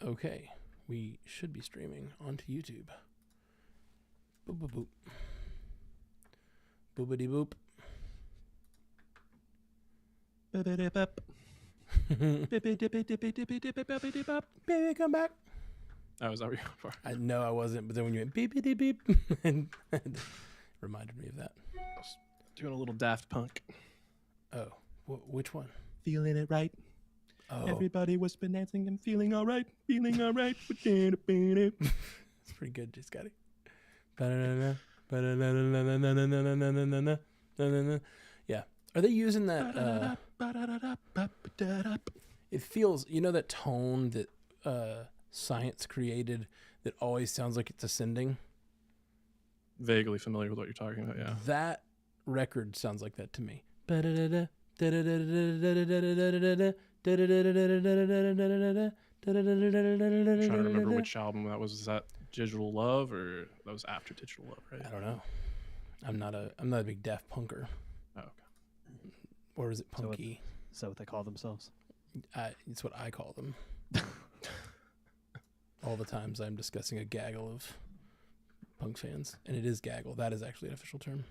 Okay, we should be streaming onto YouTube. Boop, boop, boop. Boopity boop. Baby, come back. Oh, is that what you're for? I know I wasn't, but then when you went beep, beep, beep, it reminded me of that. I was doing a little Daft Punk. Oh, which one? Feeling it right. Oh, Everybody was been dancing and feeling all right. Feeling all right. It's it's pretty good, just got it. Yeah. Are they using that? It feels, that tone that science created that always sounds like it's ascending. Vaguely familiar with what you're talking about, yeah. That record sounds like that to me. I'm trying to remember which album that was. Is that Digital Love or that was after Digital Love, right? I don't know. I'm not a big Daft Punker. Oh, okay. Or is it punky? Is that what they call themselves? It's what I call them. All the times I'm discussing a gaggle of punk fans. And it is gaggle. That is actually an official term.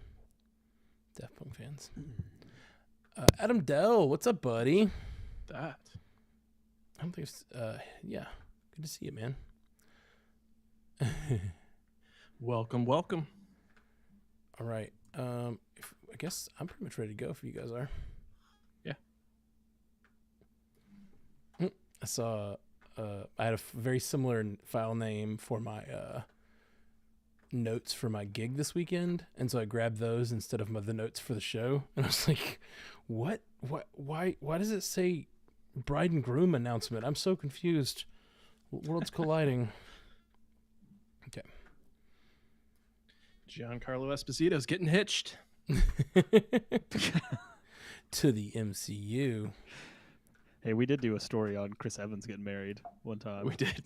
Daft Punk fans. Adam Dell, what's up, buddy? That. I don't think it's, yeah. Good to see you, man. Welcome, welcome. All right. I guess I'm pretty much ready to go if you guys are. Yeah. I saw, I had a very similar file name for my notes for my gig this weekend, and so I grabbed those instead of the notes for the show, and I was like, why does it say bride and groom announcement? I'm so confused. Worlds colliding. Okay. Giancarlo Esposito's getting hitched. To the MCU. Hey, we did do a story on Chris Evans getting married one time. We did.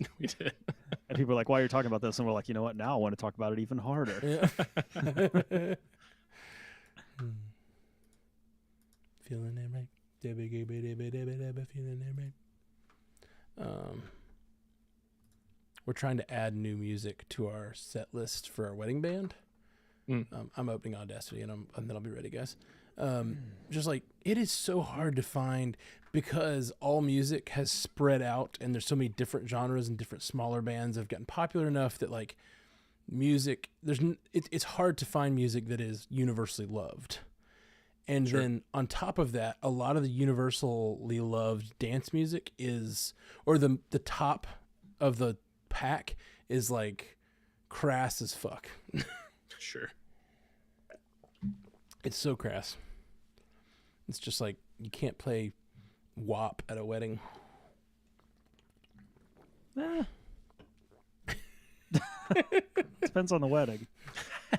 And people were like, why are you talking about this? And we're like, you know what? Now I want to talk about it even harder. Yeah. Feeling it right. Feeling it right. We're trying to add new music to our set list for our wedding band. I'm opening Audacity, and then I'll be ready, guys. Just like, it is so hard to find because all music has spread out, and there's so many different genres and different smaller bands have gotten popular enough that like music, it's hard to find music that is universally loved. And Sure. Then on top of that, a lot of the universally loved dance music is, or the top of the pack is like crass as fuck. Sure. It's so crass. It's just like you can't play WAP at a wedding. Depends on the wedding.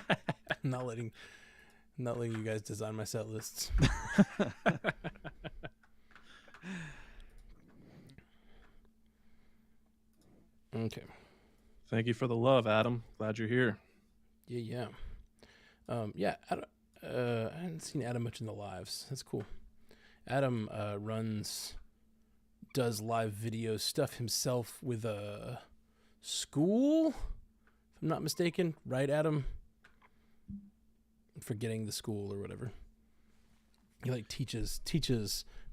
I'm not letting you guys design my set lists. Okay. Thank you for the love, Adam. Glad you're here. Yeah. Yeah. I hadn't seen Adam much in the lives. That's cool. Adam does live video stuff himself with a school, if I'm not mistaken. Right, Adam? I'm forgetting the school or whatever. He like teaches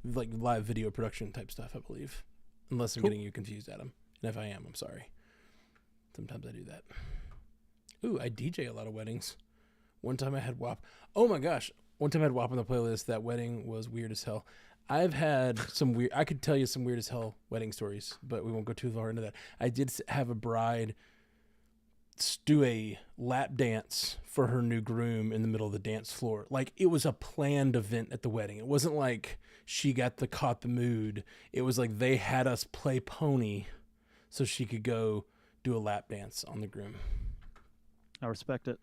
like live video production type stuff, I believe. Unless I'm getting you confused, Adam. And if I am, I'm sorry. Sometimes I do that. Ooh, I DJ a lot of weddings. One time I had WAP. Oh my gosh. One time I had WAP on the playlist. That wedding was weird as hell. I've had I could tell you some weird as hell wedding stories, but we won't go too far into that. I did have a bride do a lap dance for her new groom in the middle of the dance floor. Like, it was a planned event at the wedding. It wasn't like she caught the mood. It was like they had us play pony so she could go do a lap dance on the groom. I respect it.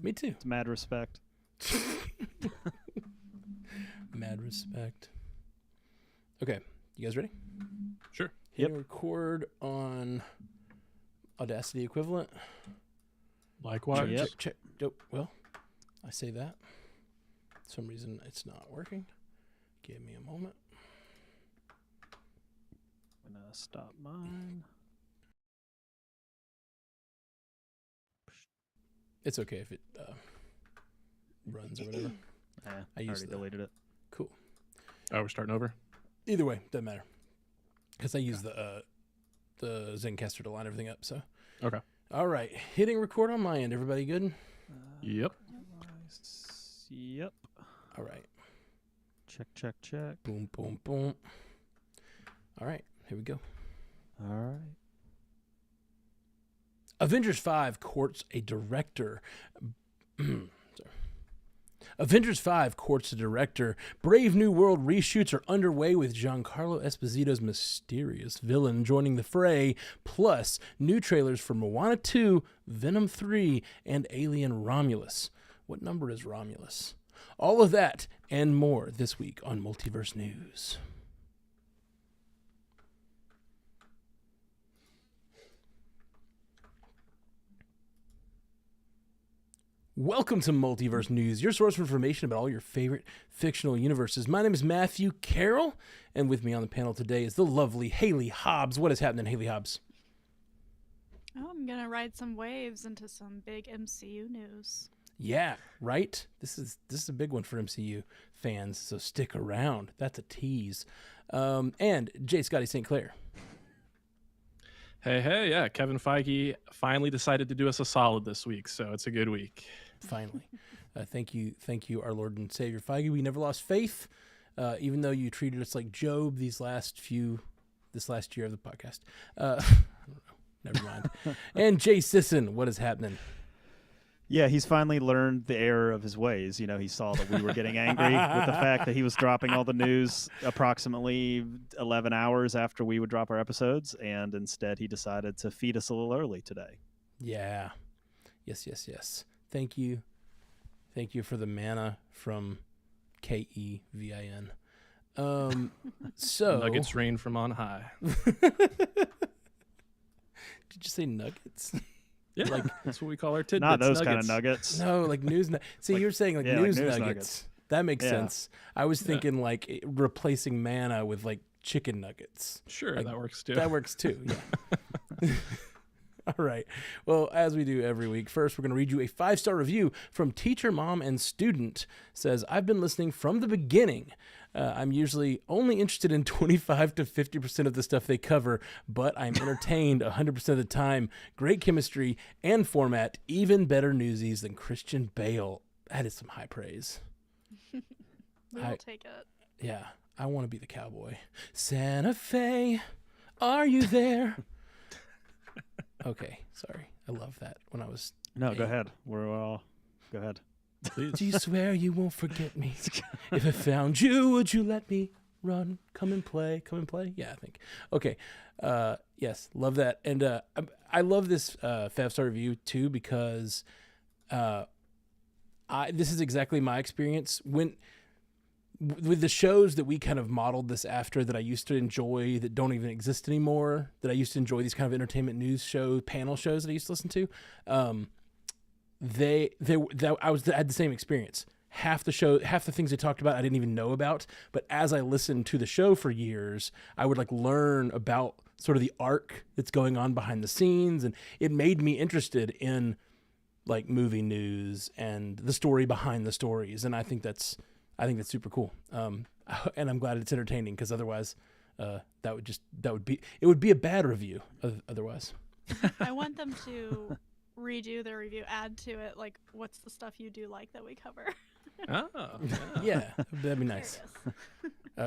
Me too. It's mad respect. Mad respect. Okay, you guys ready? Sure. Hit record on Audacity equivalent. Likewise. Yep. Check. Well, I say that. For some reason it's not working. Give me a moment. When Stop mine. It's okay if it runs or whatever. I already deleted it. Cool. Oh, we're starting over? Either way, doesn't matter. Because I use the Zencaster to line everything up. So. Okay. All right. Hitting record on my end. Everybody good? Yep. Yep. All right. Check. Boom, boom, boom. All right. Here we go. All right. Avengers 5 courts a director. Avengers 5 courts a director. Brave New World reshoots are underway with Giancarlo Esposito's mysterious villain joining the fray, plus new trailers for Moana 2, Venom 3, and Alien Romulus. What number is Romulus? All of that and more this week on Multiverse News. Welcome to Multiverse News, your source for information about all your favorite fictional universes. My name is Matthew Carroll, and with me on the panel today is the lovely Haley Hobbs. What is happening, Haley Hobbs? Oh, I'm going to ride some waves into some big MCU news. Yeah, right? This is a big one for MCU fans, so stick around. That's a tease. And J. Scotty St. Clair. Hey, yeah. Kevin Feige finally decided to do us a solid this week, so it's a good week. Finally. Thank you, our Lord and Savior Feige. We never lost faith, even though you treated us like Job this last year of the podcast. I don't know. Never mind. And Jay Sisson, what is happening? Yeah, he's finally learned the error of his ways. You know, he saw that we were getting angry with the fact that he was dropping all the news approximately 11 hours after we would drop our episodes, and instead he decided to feed us a little early today. Yeah. Yes. Thank you for the manna from KEVIN. So Nuggets rain from on high. Did you say nuggets? Yeah, like that's what we call our tidbits. Not those nuggets. kind of nuggets. No, like news. See, you were saying like news nuggets. Nuggets. That makes Yeah. sense. I was thinking like replacing manna with like chicken nuggets. Sure, Like, that works too. That works too. Yeah. All right. Well, as we do every week, first we're going to read you a 5-star review from Teacher, Mom, and Student. Says, I've been listening from the beginning. I'm usually only interested in 25 to 50% of the stuff they cover, but I'm entertained 100% of the time. Great chemistry and format, even better newsies than Christian Bale. That is some high praise. We'll take it. Yeah, I want to be the cowboy. Santa Fe, are you there? Okay, sorry. I love that when I was... No, go ahead. Go ahead. Please. Do you swear you won't forget me? If I found you, would you let me run? Come and play. Yeah, I think. Okay. Yes, love that. And I love this 5-star review too because this is exactly my experience with the shows that we kind of modeled this after that I used to enjoy that don't even exist anymore. That I used to enjoy these kind of entertainment news show panel shows that I used to listen to. I had the same experience. Half the things they talked about I didn't even know about, but as I listened to the show for years, I would like learn about sort of the arc that's going on behind the scenes, and it made me interested in like movie news and the story behind the stories, and I think that's super cool. And I'm glad it's entertaining because otherwise, it would be a bad review otherwise. I want them to redo their review, add to it, like, what's the stuff you do like that we cover? Oh, Yeah, that'd be nice.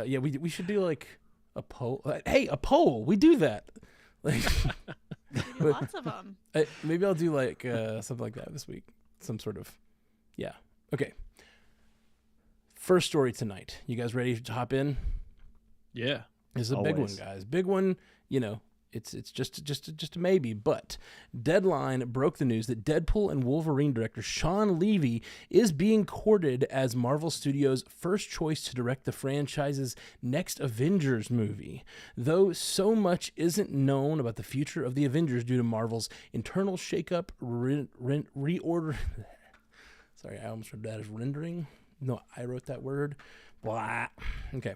Yeah, we should do like a poll. Hey, a poll. We do that. Like, We do lots of them. maybe I'll do like something like that this week. Some sort of, yeah. Okay. First story tonight. You guys ready to hop in? yeah. This is a big one, Always. guys. Big one. You know, it's just a maybe. But Deadline broke the news that Deadpool and Wolverine director Shawn Levy is being courted as Marvel Studios' first choice to direct the franchise's next Avengers movie. Though so much isn't known about the future of the Avengers due to Marvel's internal shakeup, reorder. Sorry, I almost read that as rendering. No, I wrote that word. Blah. Okay.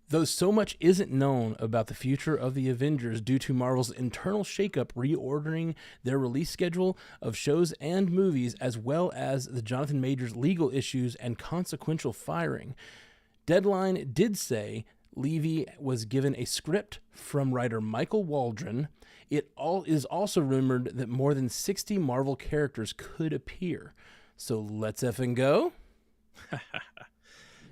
Though so much isn't known about the future of the Avengers due to Marvel's internal shakeup reordering their release schedule of shows and movies, as well as the Jonathan Majors legal issues and consequential firing. Deadline did say Levy was given a script from writer Michael Waldron. It is also rumored that more than 60 Marvel characters could appear. So let's effing go.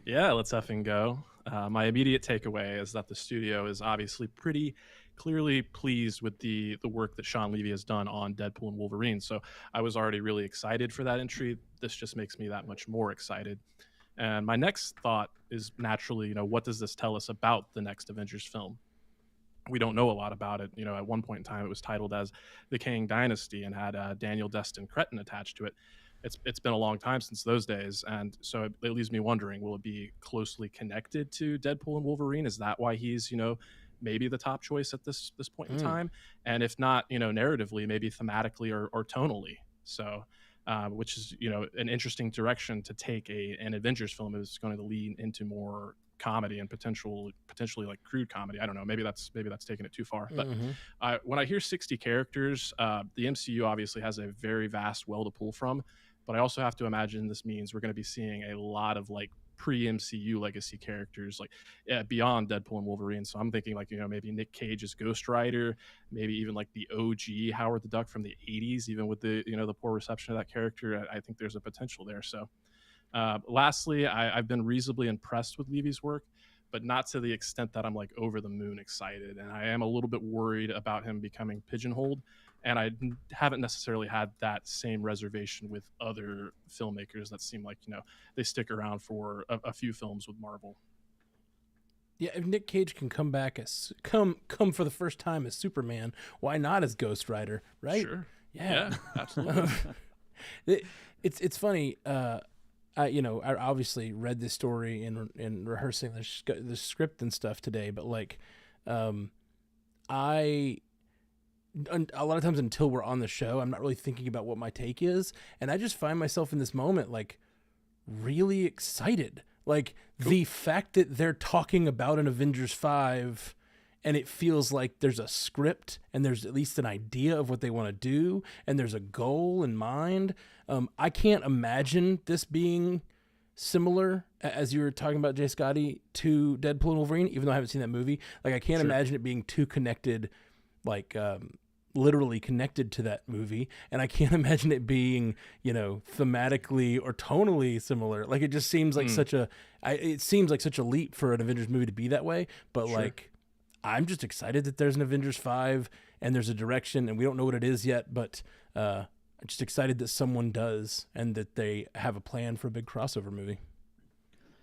Yeah, let's effing go. My immediate takeaway is that the studio is obviously pretty clearly pleased with the work that Shawn Levy has done on Deadpool and Wolverine. So I was already really excited for that entry. This just makes me that much more excited. And my next thought is naturally, what does this tell us about the next Avengers film? We don't know a lot about it. At one point in time, it was titled as The Kang Dynasty and had Daniel Destin Cretton attached to it. It's been a long time since those days, and so it leaves me wondering, will it be closely connected to Deadpool and Wolverine? Is that why he's maybe the top choice at this point in time? And if not, narratively, maybe thematically or tonally. So which is an interesting direction to take an Avengers film, is going to lean into more comedy and potentially like crude comedy. I don't know, maybe that's taking it too far. But when I hear 60 characters, the MCU obviously has a very vast well to pull from. But I also have to imagine this means we're going to be seeing a lot of like pre-MCU legacy characters, like beyond Deadpool and Wolverine. So I'm thinking like, maybe Nick Cage as Ghost Rider, maybe even like the OG Howard the Duck from the 80s, even with the, the poor reception of that character. I think there's a potential there. So lastly, I've been reasonably impressed with Levy's work, but not to the extent that I'm like over the moon excited. And I am a little bit worried about him becoming pigeonholed. And I haven't necessarily had that same reservation with other filmmakers that seem like, they stick around for a few films with Marvel. Yeah, if Nick Cage can come back as come for the first time as Superman, why not as Ghost Rider, right? Sure. Yeah, Absolutely. It's funny. I obviously read this story in rehearsing the script and stuff today, but like, a lot of times until we're on the show, I'm not really thinking about what my take is. And I just find myself in this moment, like, really excited. Like, the fact that they're talking about an Avengers 5 and it feels like there's a script and there's at least an idea of what they want to do and there's a goal in mind. I can't imagine this being similar, as you were talking about, Jay Scotty, to Deadpool and Wolverine, even though I haven't seen that movie. Like, I can't imagine it being too connected, like, literally connected to that movie, and I can't imagine it being thematically or tonally similar. Like, it just seems like such a leap for an Avengers movie to be that way. But like, I'm just excited that there's an Avengers 5 and there's a direction, and we don't know what it is yet, but I'm just excited that someone does and that they have a plan for a big crossover movie.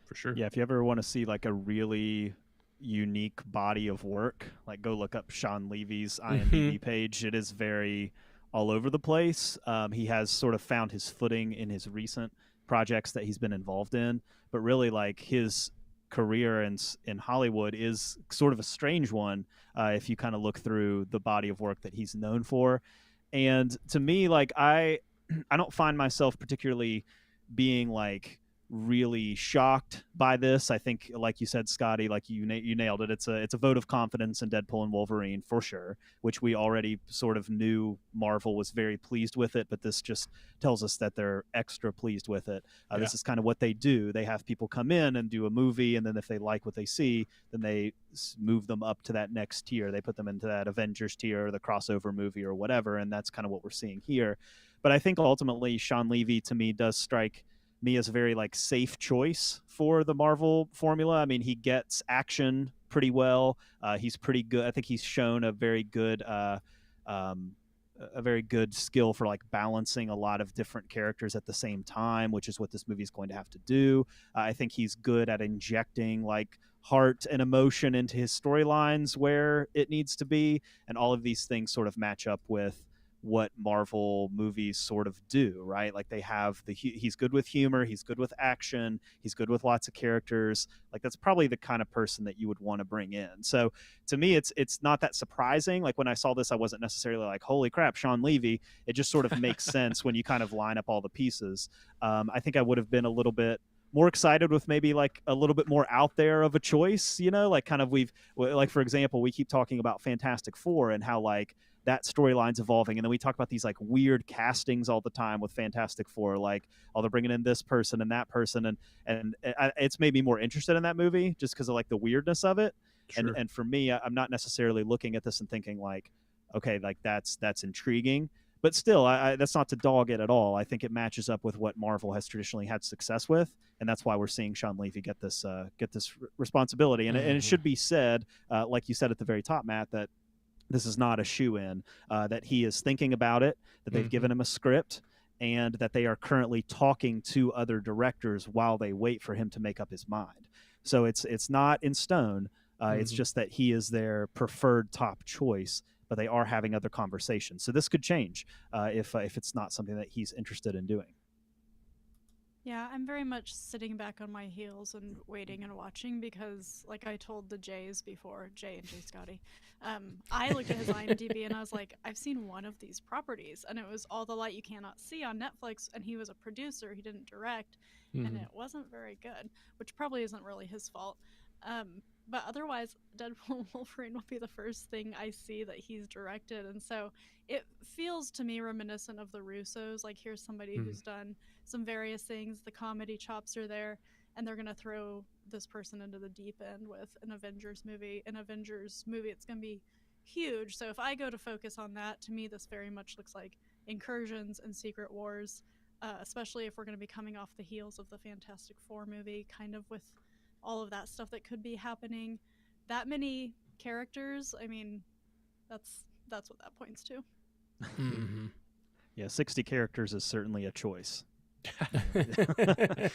For sure. Yeah, if you ever want to see like a really unique body of work, like go look up Shawn Levy's IMDb page. It is very all over the place. He has sort of found his footing in his recent projects that he's been involved in, but really like his career in Hollywood is sort of a strange one if you kind of look through the body of work that he's known for. And to me, like I don't find myself particularly being like really shocked by this. I think, like you said, Scotty, like you nailed it. It's a vote of confidence in Deadpool and Wolverine for sure, which we already sort of knew Marvel was very pleased with it, but this just tells us that they're extra pleased with it. This is kind of what they do. They have people come in and do a movie, and then if they like what they see, then they move them up to that next tier. They put them into that Avengers tier or the crossover movie or whatever, and that's kind of what we're seeing here. But I think ultimately Shawn Levy, to me, does strike me as a very like safe choice for the Marvel formula. I mean, he gets action pretty well. He's pretty good. I think he's shown a very good skill for like balancing a lot of different characters at the same time, which is what this movie is going to have to do. I think he's good at injecting like heart and emotion into his storylines where it needs to be, and all of these things sort of match up with what Marvel movies sort of do, right? Like they have he's good with humor, he's good with action, he's good with lots of characters. Like that's probably the kind of person that you would want to bring in. So to me, it's not that surprising. Like when I saw this, I wasn't necessarily like, holy crap, Shawn Levy. It just sort of makes sense when you kind of line up all the pieces. I think I would have been a little bit more excited with maybe like a little bit more out there of a choice, like kind of like, for example, we keep talking about Fantastic Four and how like that storyline's evolving. And then we talk about these like weird castings all the time with Fantastic Four, like, they're bringing in this person and that person. And it's made me more interested in that movie just because of like the weirdness of it. Sure. And for me, I'm not necessarily looking at this and thinking like, okay, like that's intriguing. But still, that's not to dog it at all. I think it matches up with what Marvel has traditionally had success with, and that's why we're seeing Shawn Levy get this responsibility. And it should be said, like you said at the very top, Matt, that this is not a shoe-in, that he is thinking about it, that they've given him a script, and that they are currently talking to other directors while they wait for him to make up his mind. So it's not in stone. It's just that he is their preferred top choice, but they are having other conversations. So this could change if it's not something that he's interested in doing. Yeah, I'm very much sitting back on my heels and waiting and watching because, like I told the Jays before, Jay and Jay Scotty, I looked at his IMDb and I was like, I've seen one of these properties, and it was All the Light You Cannot See on Netflix, and he was a producer, he didn't direct, and it wasn't very good, which probably isn't really his fault. But otherwise, Deadpool Wolverine will be the first thing I see that he's directed, and so it feels to me reminiscent of the Russos. Like, here's somebody who's done some various things, the comedy chops are there, and they're gonna throw this person into the deep end with an Avengers movie. It's gonna be huge. So if I go to focus on that, to me this very much looks like Incursions and Secret Wars, especially if we're gonna be coming off the heels of the Fantastic Four movie, kind of with all of that stuff that could be happening. That many characters, I mean, that's what that points to. Yeah, 60 characters is certainly a choice. I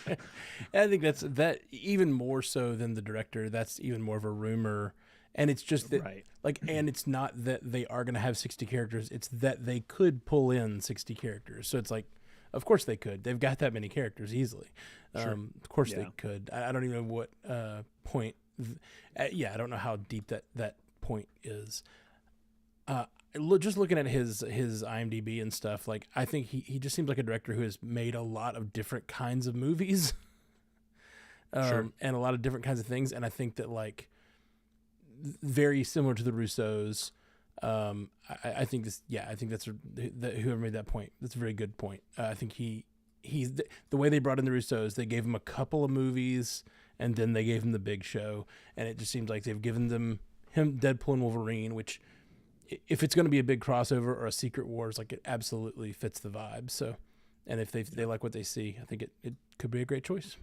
think that's even more so than the director. That's even more of a rumor, and it's just that and it's not that they are going to have 60 characters. It's that they could pull in 60 characters. So it's like, of course they could. They've got that many characters easily. Of course they could. I don't even know what point. I don't know how deep that point is. Just looking at his IMDb and stuff, like, I think he just seems like a director who has made a lot of different kinds of movies, and a lot of different kinds of things. And I think that, like, very similar to the Russos. I think this. Yeah, I think that's whoever made that point. That's a very good point. I think he's the way they brought in the Russos. They gave him a couple of movies, and then they gave him the big show. And it just seems like they've given him Deadpool and Wolverine, which, if it's going to be a big crossover or a Secret Wars, like, it absolutely fits the vibe. So, and if they like what they see, I think it could be a great choice.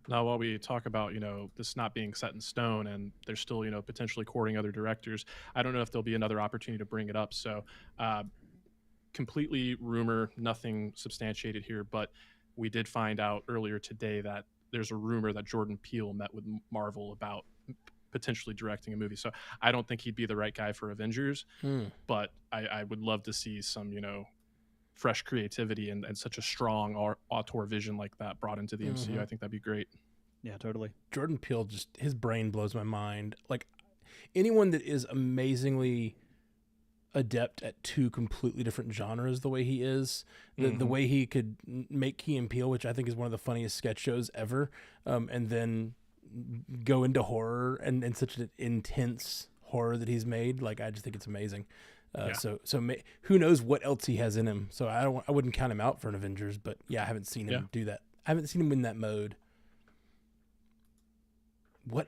Now, while we talk about, this not being set in stone and they're still, potentially courting other directors, I don't know if there'll be another opportunity to bring it up. So completely rumor, nothing substantiated here, but we did find out earlier today that there's a rumor that Jordan Peele met with Marvel about potentially directing a movie. So I don't think he'd be the right guy for Avengers, but I would love to see some, fresh creativity and such a strong auteur vision like that brought into the MCU. I think that'd be great. Yeah, totally. Jordan Peele, just his brain blows my mind. Like, anyone that is amazingly adept at two completely different genres the way he is, the way he could make Key and Peele, which I think is one of the funniest sketch shows ever, and then go into horror and such an intense horror that he's made. Like, I just think it's amazing. So who knows what else he has in him. So I wouldn't count him out for an Avengers, but I haven't seen him do that. I haven't seen him in that mode. What?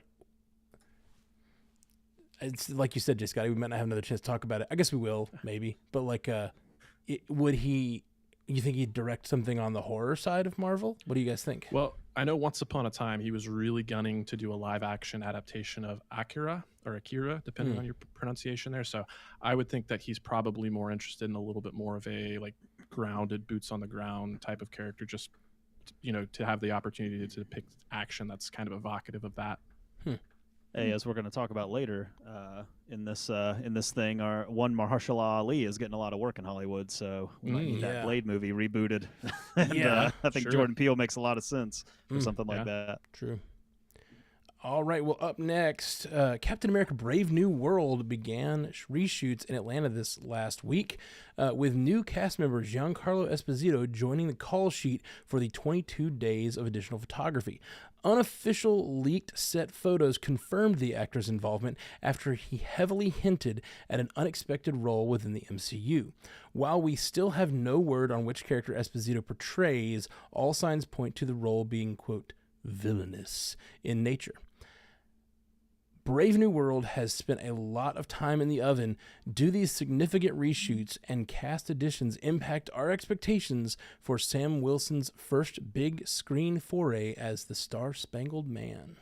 It's like you said, Jay Scotty, we might not have another chance to talk about it. I guess we will, maybe. But, like, you think he'd direct something on the horror side of Marvel? What do you guys think? Well, I know once upon a time he was really gunning to do a live action adaptation of Akira, depending on your pronunciation there. So I would think that he's probably more interested in a little bit more of a, like, grounded, boots on the ground type of character, just, to have the opportunity to depict action that's kind of evocative of that. Hey, as we're going to talk about later in this thing, our one Mahershala Ali is getting a lot of work in Hollywood, so we might need that Blade movie rebooted. And, I think Jordan Peele makes a lot of sense for something like that. True. All right, well, up next, Captain America Brave New World began reshoots in Atlanta this last week, with new cast member Giancarlo Esposito joining the call sheet for the 22 days of additional photography. Unofficial leaked set photos confirmed the actor's involvement after he heavily hinted at an unexpected role within the MCU. While we still have no word on which character Esposito portrays, all signs point to the role being, quote, villainous in nature. Brave New World has spent a lot of time in the oven. Do these significant reshoots and cast additions impact our expectations for Sam Wilson's first big screen foray as the Star-Spangled Man?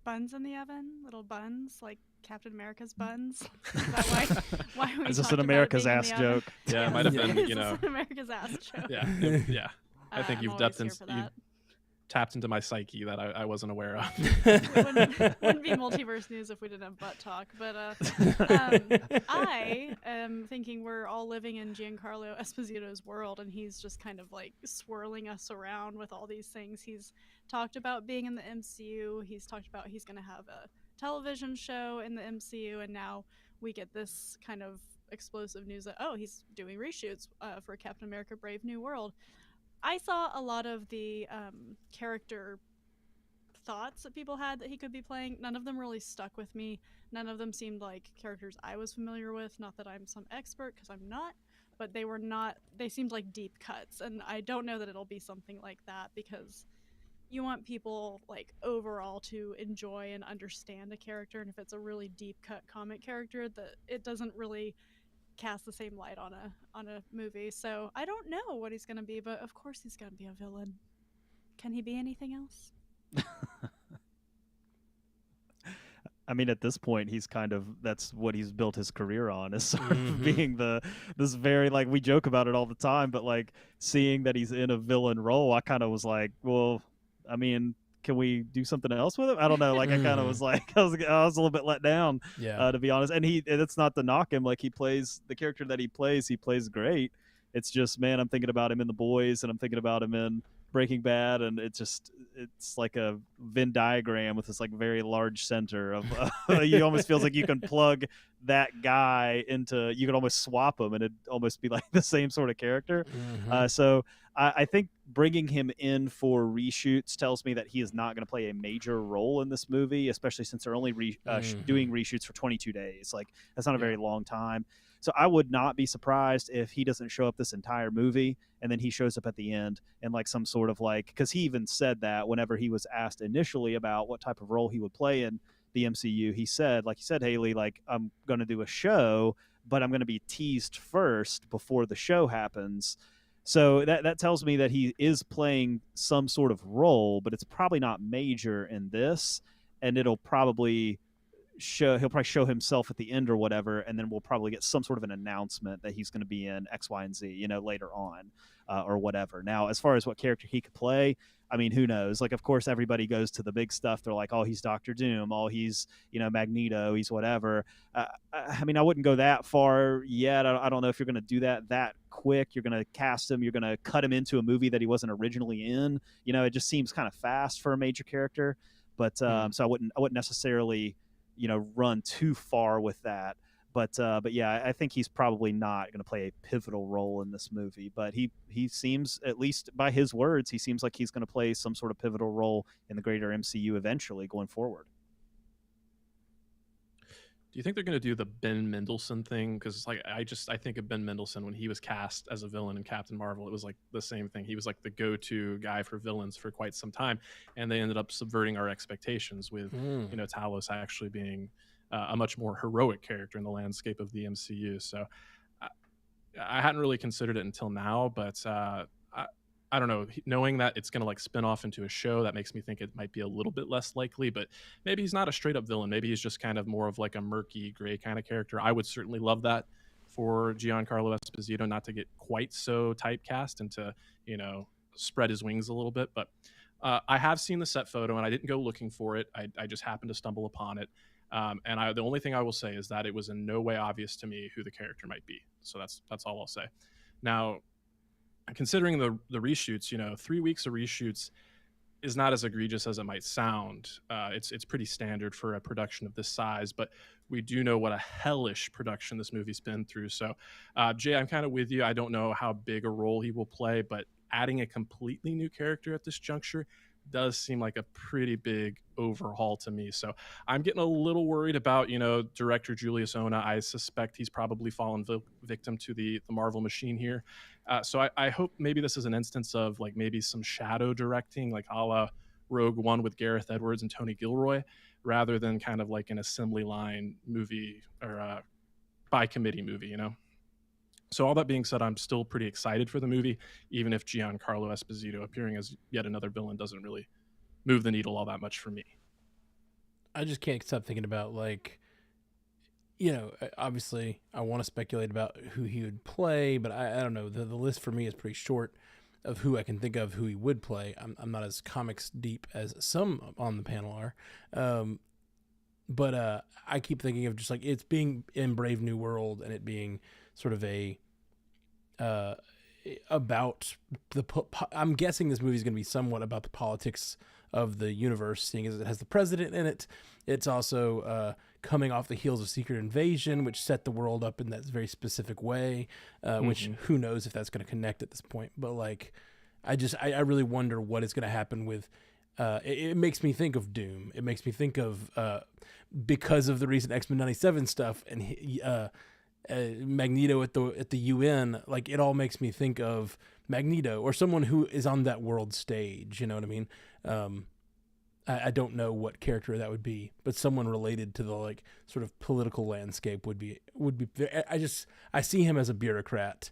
Buns in the oven? Little buns? Like Captain America's buns? Is that why we Is this talked an about it America's being in ass the oven? joke? Yeah, it might have been, Is you know. this an America's ass joke? Yeah, yeah. I think I'm you've always depth here for that. tapped into my psyche that I wasn't aware of. wouldn't be multiverse news if we didn't have butt talk. But I am thinking we're all living in Giancarlo Esposito's world, and he's just kind of like swirling us around with all these things. He's talked about being in the MCU. He's talked about he's going to have a television show in the MCU, and now we get this kind of explosive news that, oh, he's doing reshoots for Captain America Brave New World. I saw a lot of the character thoughts that people had that he could be playing. None of them really stuck with me. None of them seemed like characters I was familiar with. Not that I'm some expert, because I'm not, but they were not. They seemed like deep cuts, and I don't know that it'll be something like that, because you want people like overall to enjoy and understand a character, and if it's a really deep cut comic character, that it doesn't really cast the same light on a movie. So I don't know what he's gonna be, but of course he's gonna be a villain. Can he be anything else? I mean, at this point, he's kind of, that's what he's built his career on, is sort of being this very, like, we joke about it all the time, but like seeing that he's in a villain role, I kind of was like, well, I mean, can we do something else with him? I don't know. Like, I kind of was like, I was a little bit let down, to be honest. And it's not to knock him. Like, he plays the character that he plays great. It's just, man, I'm thinking about him in The Boys, and I'm thinking about him in Breaking Bad, and it's like a Venn diagram with this like very large center of you almost feels like you can plug that guy into, you could almost swap him and it'd almost be like the same sort of character. So I think bringing him in for reshoots tells me that he is not going to play a major role in this movie, especially since they're only doing reshoots for 22 days. Like, that's not a very long time. So I would not be surprised if he doesn't show up this entire movie, and then he shows up at the end and like some sort of like, because he even said that whenever he was asked initially about what type of role he would play in the MCU, he said, like you said, Haley, like, I'm going to do a show, but I'm going to be teased first before the show happens. So that tells me that he is playing some sort of role, but it's probably not major in this, and he'll probably show himself at the end or whatever, and then we'll probably get some sort of an announcement that he's going to be in X, Y, and Z, you know, later on, or whatever. Now, as far as what character he could play, I mean, who knows? Like, of course, everybody goes to the big stuff. They're like, oh, he's Doctor Doom. Oh, he's, you know, Magneto. He's whatever. I mean, I wouldn't go that far yet. I don't know if you're going to do that quick. You're going to cast him. You're going to cut him into a movie that he wasn't originally in. You know, it just seems kind of fast for a major character. But so I wouldn't necessarily, you know, run too far with that. But yeah, I think he's probably not going to play a pivotal role in this movie. But he seems, at least by his words, he seems like he's going to play some sort of pivotal role in the greater MCU eventually going forward. Do you think they're going to do the Ben Mendelsohn thing? Because like I think of Ben Mendelsohn when he was cast as a villain in Captain Marvel. It was like the same thing. He was like the go-to guy for villains for quite some time, and they ended up subverting our expectations with you know, Talos actually being a much more heroic character in the landscape of the MCU. So I hadn't really considered it until now, but I don't know, knowing that it's going to like spin off into a show, that makes me think it might be a little bit less likely. But maybe he's not a straight up villain. Maybe he's just kind of more of like a murky gray kind of character. I would certainly love that for Giancarlo Esposito, not to get quite so typecast and to, you know, spread his wings a little bit. But I have seen the set photo, and I didn't go looking for it. I just happened to stumble upon it. And the only thing I will say is that it was in no way obvious to me who the character might be. So that's all I'll say. Now, considering the reshoots, you know, 3 weeks of reshoots, is not as egregious as it might sound. It's pretty standard for a production of this size, but we do know what a hellish production this movie's been through. So, Jay, I'm kind of with you. I don't know how big a role he will play, but adding a completely new character at this juncture does seem like a pretty big overhaul to me. So I'm getting a little worried about, director Julius Ona. I suspect he's probably fallen victim to the Marvel machine here. So I hope maybe this is an instance of like maybe some shadow directing, like a la Rogue One with Gareth Edwards and Tony Gilroy, rather than kind of like an assembly line movie or by committee movie, So all that being said, I'm still pretty excited for the movie, even if Giancarlo Esposito appearing as yet another villain doesn't really move the needle all that much for me. I just can't stop thinking about, like, obviously I want to speculate about who he would play, but I don't know. The list for me is pretty short of who I can think of who he would play. I'm not as comics deep as some on the panel are. But I keep thinking of just like it's being in Brave New World and it being sort of about I'm guessing this movie is going to be somewhat about the politics of the universe, seeing as it has the president in it. It's also coming off the heels of Secret Invasion, which set the world up in that very specific way, which who knows if that's going to connect at this point. But like, I really wonder what is going to happen with. It makes me think of Doom. It makes me think of because of the recent X-Men 97 stuff and Magneto at the UN. Like, it all makes me think of Magneto or someone who is on that world stage. You know what I mean? I don't know what character that would be, but someone related to the like sort of political landscape would be. I see him as a bureaucrat.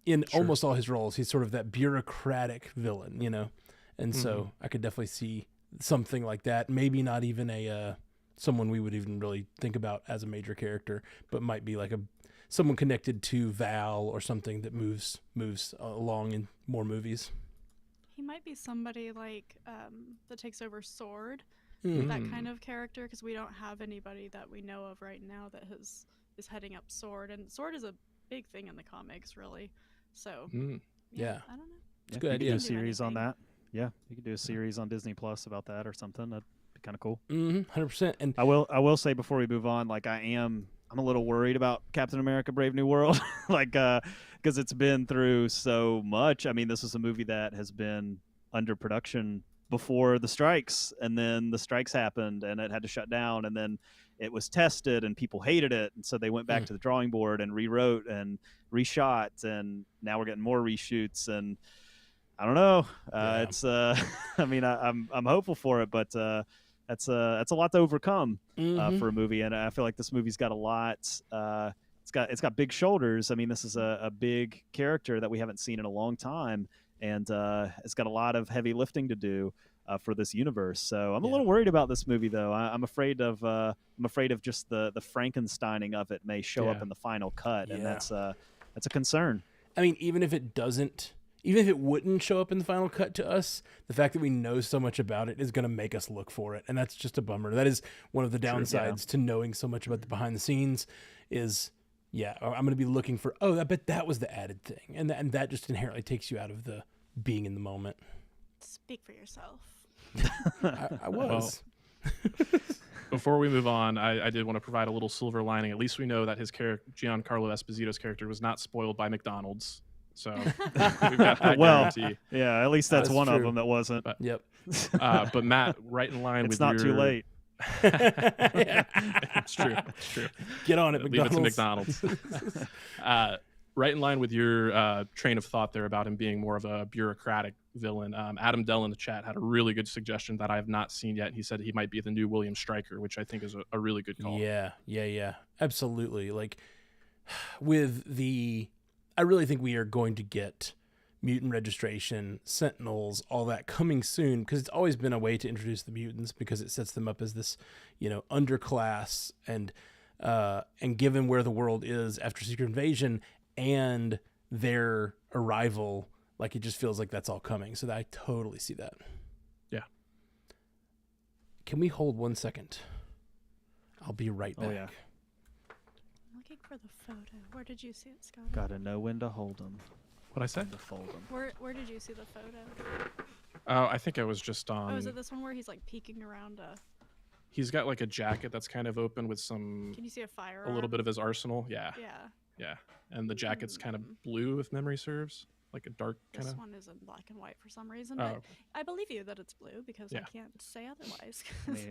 In almost all his roles, he's sort of that bureaucratic villain, and so I could definitely see something like that. Maybe not even someone we would even really think about as a major character, but might be like someone connected to Val or something that moves along in more movies. He might be somebody like that takes over Sword, that kind of character, because we don't have anybody that we know of right now that is heading up Sword, and Sword is a big thing in the comics, really. So Yeah. I don't know. It's good. You could Yeah. do a series on that. Yeah, you could do a series on Disney Plus about that or something. That'd be kind of cool. 100%. And I will say before we move on, like I'm a little worried about Captain America: Brave New World, like because it's been through so much. I mean, this is a movie that has been under production before the strikes, and then the strikes happened, and it had to shut down, and then it was tested, and people hated it, and so they went back to the drawing board and rewrote and reshot, and now we're getting more reshoots, and I don't know. It's I mean, I'm hopeful for it, but that's a lot to overcome for a movie, and I feel like this movie's got a lot. It's got big shoulders. I mean, this is a big character that we haven't seen in a long time, and it's got a lot of heavy lifting to do for this universe. So I'm a little worried about this movie, though. I'm afraid of just the Frankensteining of it may show up in the final cut, and that's a concern. I mean, even if it wouldn't show up in the final cut to us, the fact that we know so much about it is going to make us look for it. And that's just a bummer. That is one of the downsides to knowing so much about the behind the scenes is, I'm going to be looking for, I bet that was the added thing. And that just inherently takes you out of the being in the moment. Speak for yourself. I was. Well, before we move on, I did want to provide a little silver lining. At least we know that his character, Giancarlo Esposito's character, was not spoiled by McDonald's. So we've got that guarantee. Yeah, at least that's one true. of them that wasn't. But, yep. But Matt, right in line it's with not too late. It's true. It's true. Get on it, Leave McDonald's. it to McDonald's. Right in line with your train of thought there about him being more of a bureaucratic villain. Adam Dell in the chat had a really good suggestion that I have not seen yet. He said he might be the new William Stryker, which I think is a really good call. Yeah. Absolutely. Like I really think we are going to get mutant registration, sentinels, all that coming soon, because it's always been a way to introduce the mutants because it sets them up as this, underclass, and given where the world is after Secret Invasion and their arrival, like it just feels like that's all coming. So I totally see that. Yeah. Can we hold 1 second? I'll be right back. Oh, yeah. Looking for the photo. Where did you see it, Scott? Gotta know when to hold them. What'd I say? To fold them. Where did you see the photo? I think I was just on. Oh, is it this one where he's like peeking around? He's got like a jacket that's kind of open with some Can you see a firearm? a little bit of his arsenal. Yeah, Yeah. yeah. And the jacket's kind of blue, if memory serves, like a dark kind This of. one is in black and white for some reason. Oh, But okay. I believe you that it's blue because I Yeah. can't say otherwise.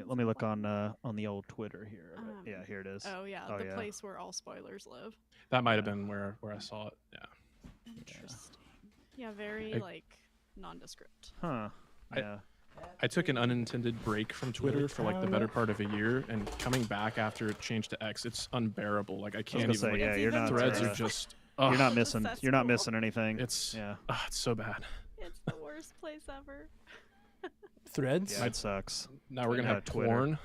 Let me look on the old Twitter here. Yeah, here it is. Oh yeah, Oh, the yeah. place where all spoilers live. That might have been where I saw it. Yeah. Interesting. Yeah, very I- like nondescript. Huh. I- Yeah. I took an unintended break from Twitter for like the better part of a year, and coming back after it changed to X, it's unbearable. Like I I was can't gonna even. say, Like, yeah, It's you're even not. threads worse. are just. You're ugh, not The missing. You're not cesspool. missing anything. It's Yeah. it's so bad. It's the worst place ever. Threads? Yeah, it sucks. Now we're gonna Yeah, have Twitter. porn,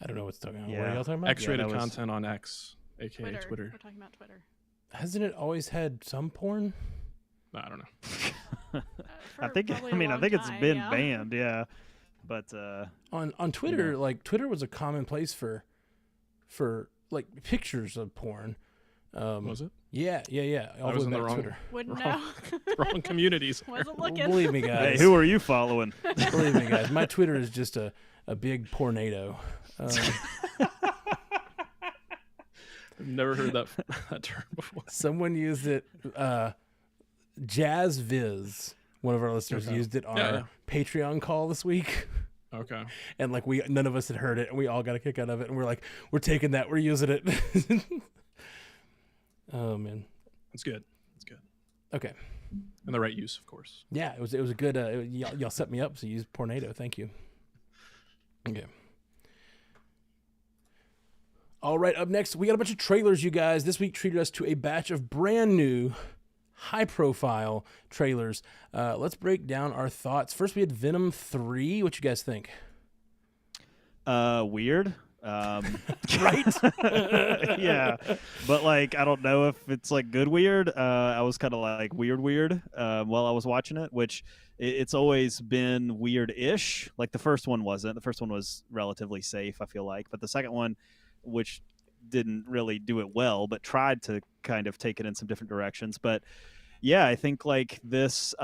I don't know what's talking about. What Yeah. are y'all talking about? X-rated that was- content on X, aka Twitter. Twitter. We're talking about Twitter. Hasn't it always had some porn? I don't know. I For think. probably I a mean, I long think it's time, been yeah. banned. Yeah, but On Twitter, like Twitter was a common place for like pictures of porn. Was it? Yeah. All I was the in way the back to wrong- Twitter. Wouldn't Wrong. know. Wrong communities. Wasn't Well, looking. believe me, hey, guys. who are you following? Believe me, guys. My Twitter is just a big pornado. I've never heard that term before. Someone used it. Jazz Viz, one of our listeners, Okay. used it on Yeah, our yeah. Patreon call this week. Okay. And like none of us had heard it, and we all got a kick out of it, and we're like, we're taking that, we're using it. Oh man, It's good. It's good. okay, And the right use, of course. yeah, it was a good. Y'all set me up, so use Pornado. Thank you. Okay. All right, up next, we got a bunch of trailers, you guys. This week treated us to a batch of brand new, high-profile trailers. Let's break down our thoughts. First, we had Venom 3. What you guys think? Weird. Right? Yeah, but like I don't know if it's like good weird. I was kind of like weird while I was watching it, which it's always been weird-ish. Like the first one wasn't. The first one was relatively safe, I feel like, but the second one, which didn't really do it well, but tried to kind of take it in some different directions. But yeah, I think like this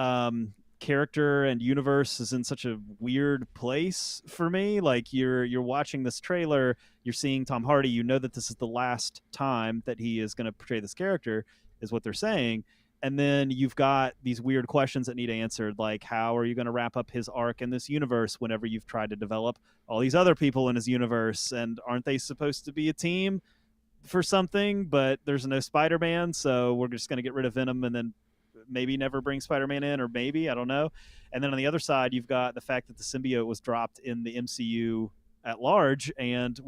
character and universe is in such a weird place for me. Like you're watching this trailer, you're seeing Tom Hardy, you know that this is the last time that he is going to portray this character, is what they're saying. And then you've got these weird questions that need answered, like how are you going to wrap up his arc in this universe whenever you've tried to develop all these other people in his universe, and aren't they supposed to be a team for something, but there's no Spider-Man, so we're just going to get rid of Venom and then maybe never bring Spider-Man in, or maybe, I don't know. And then on the other side, you've got the fact that the symbiote was dropped in the MCU at large and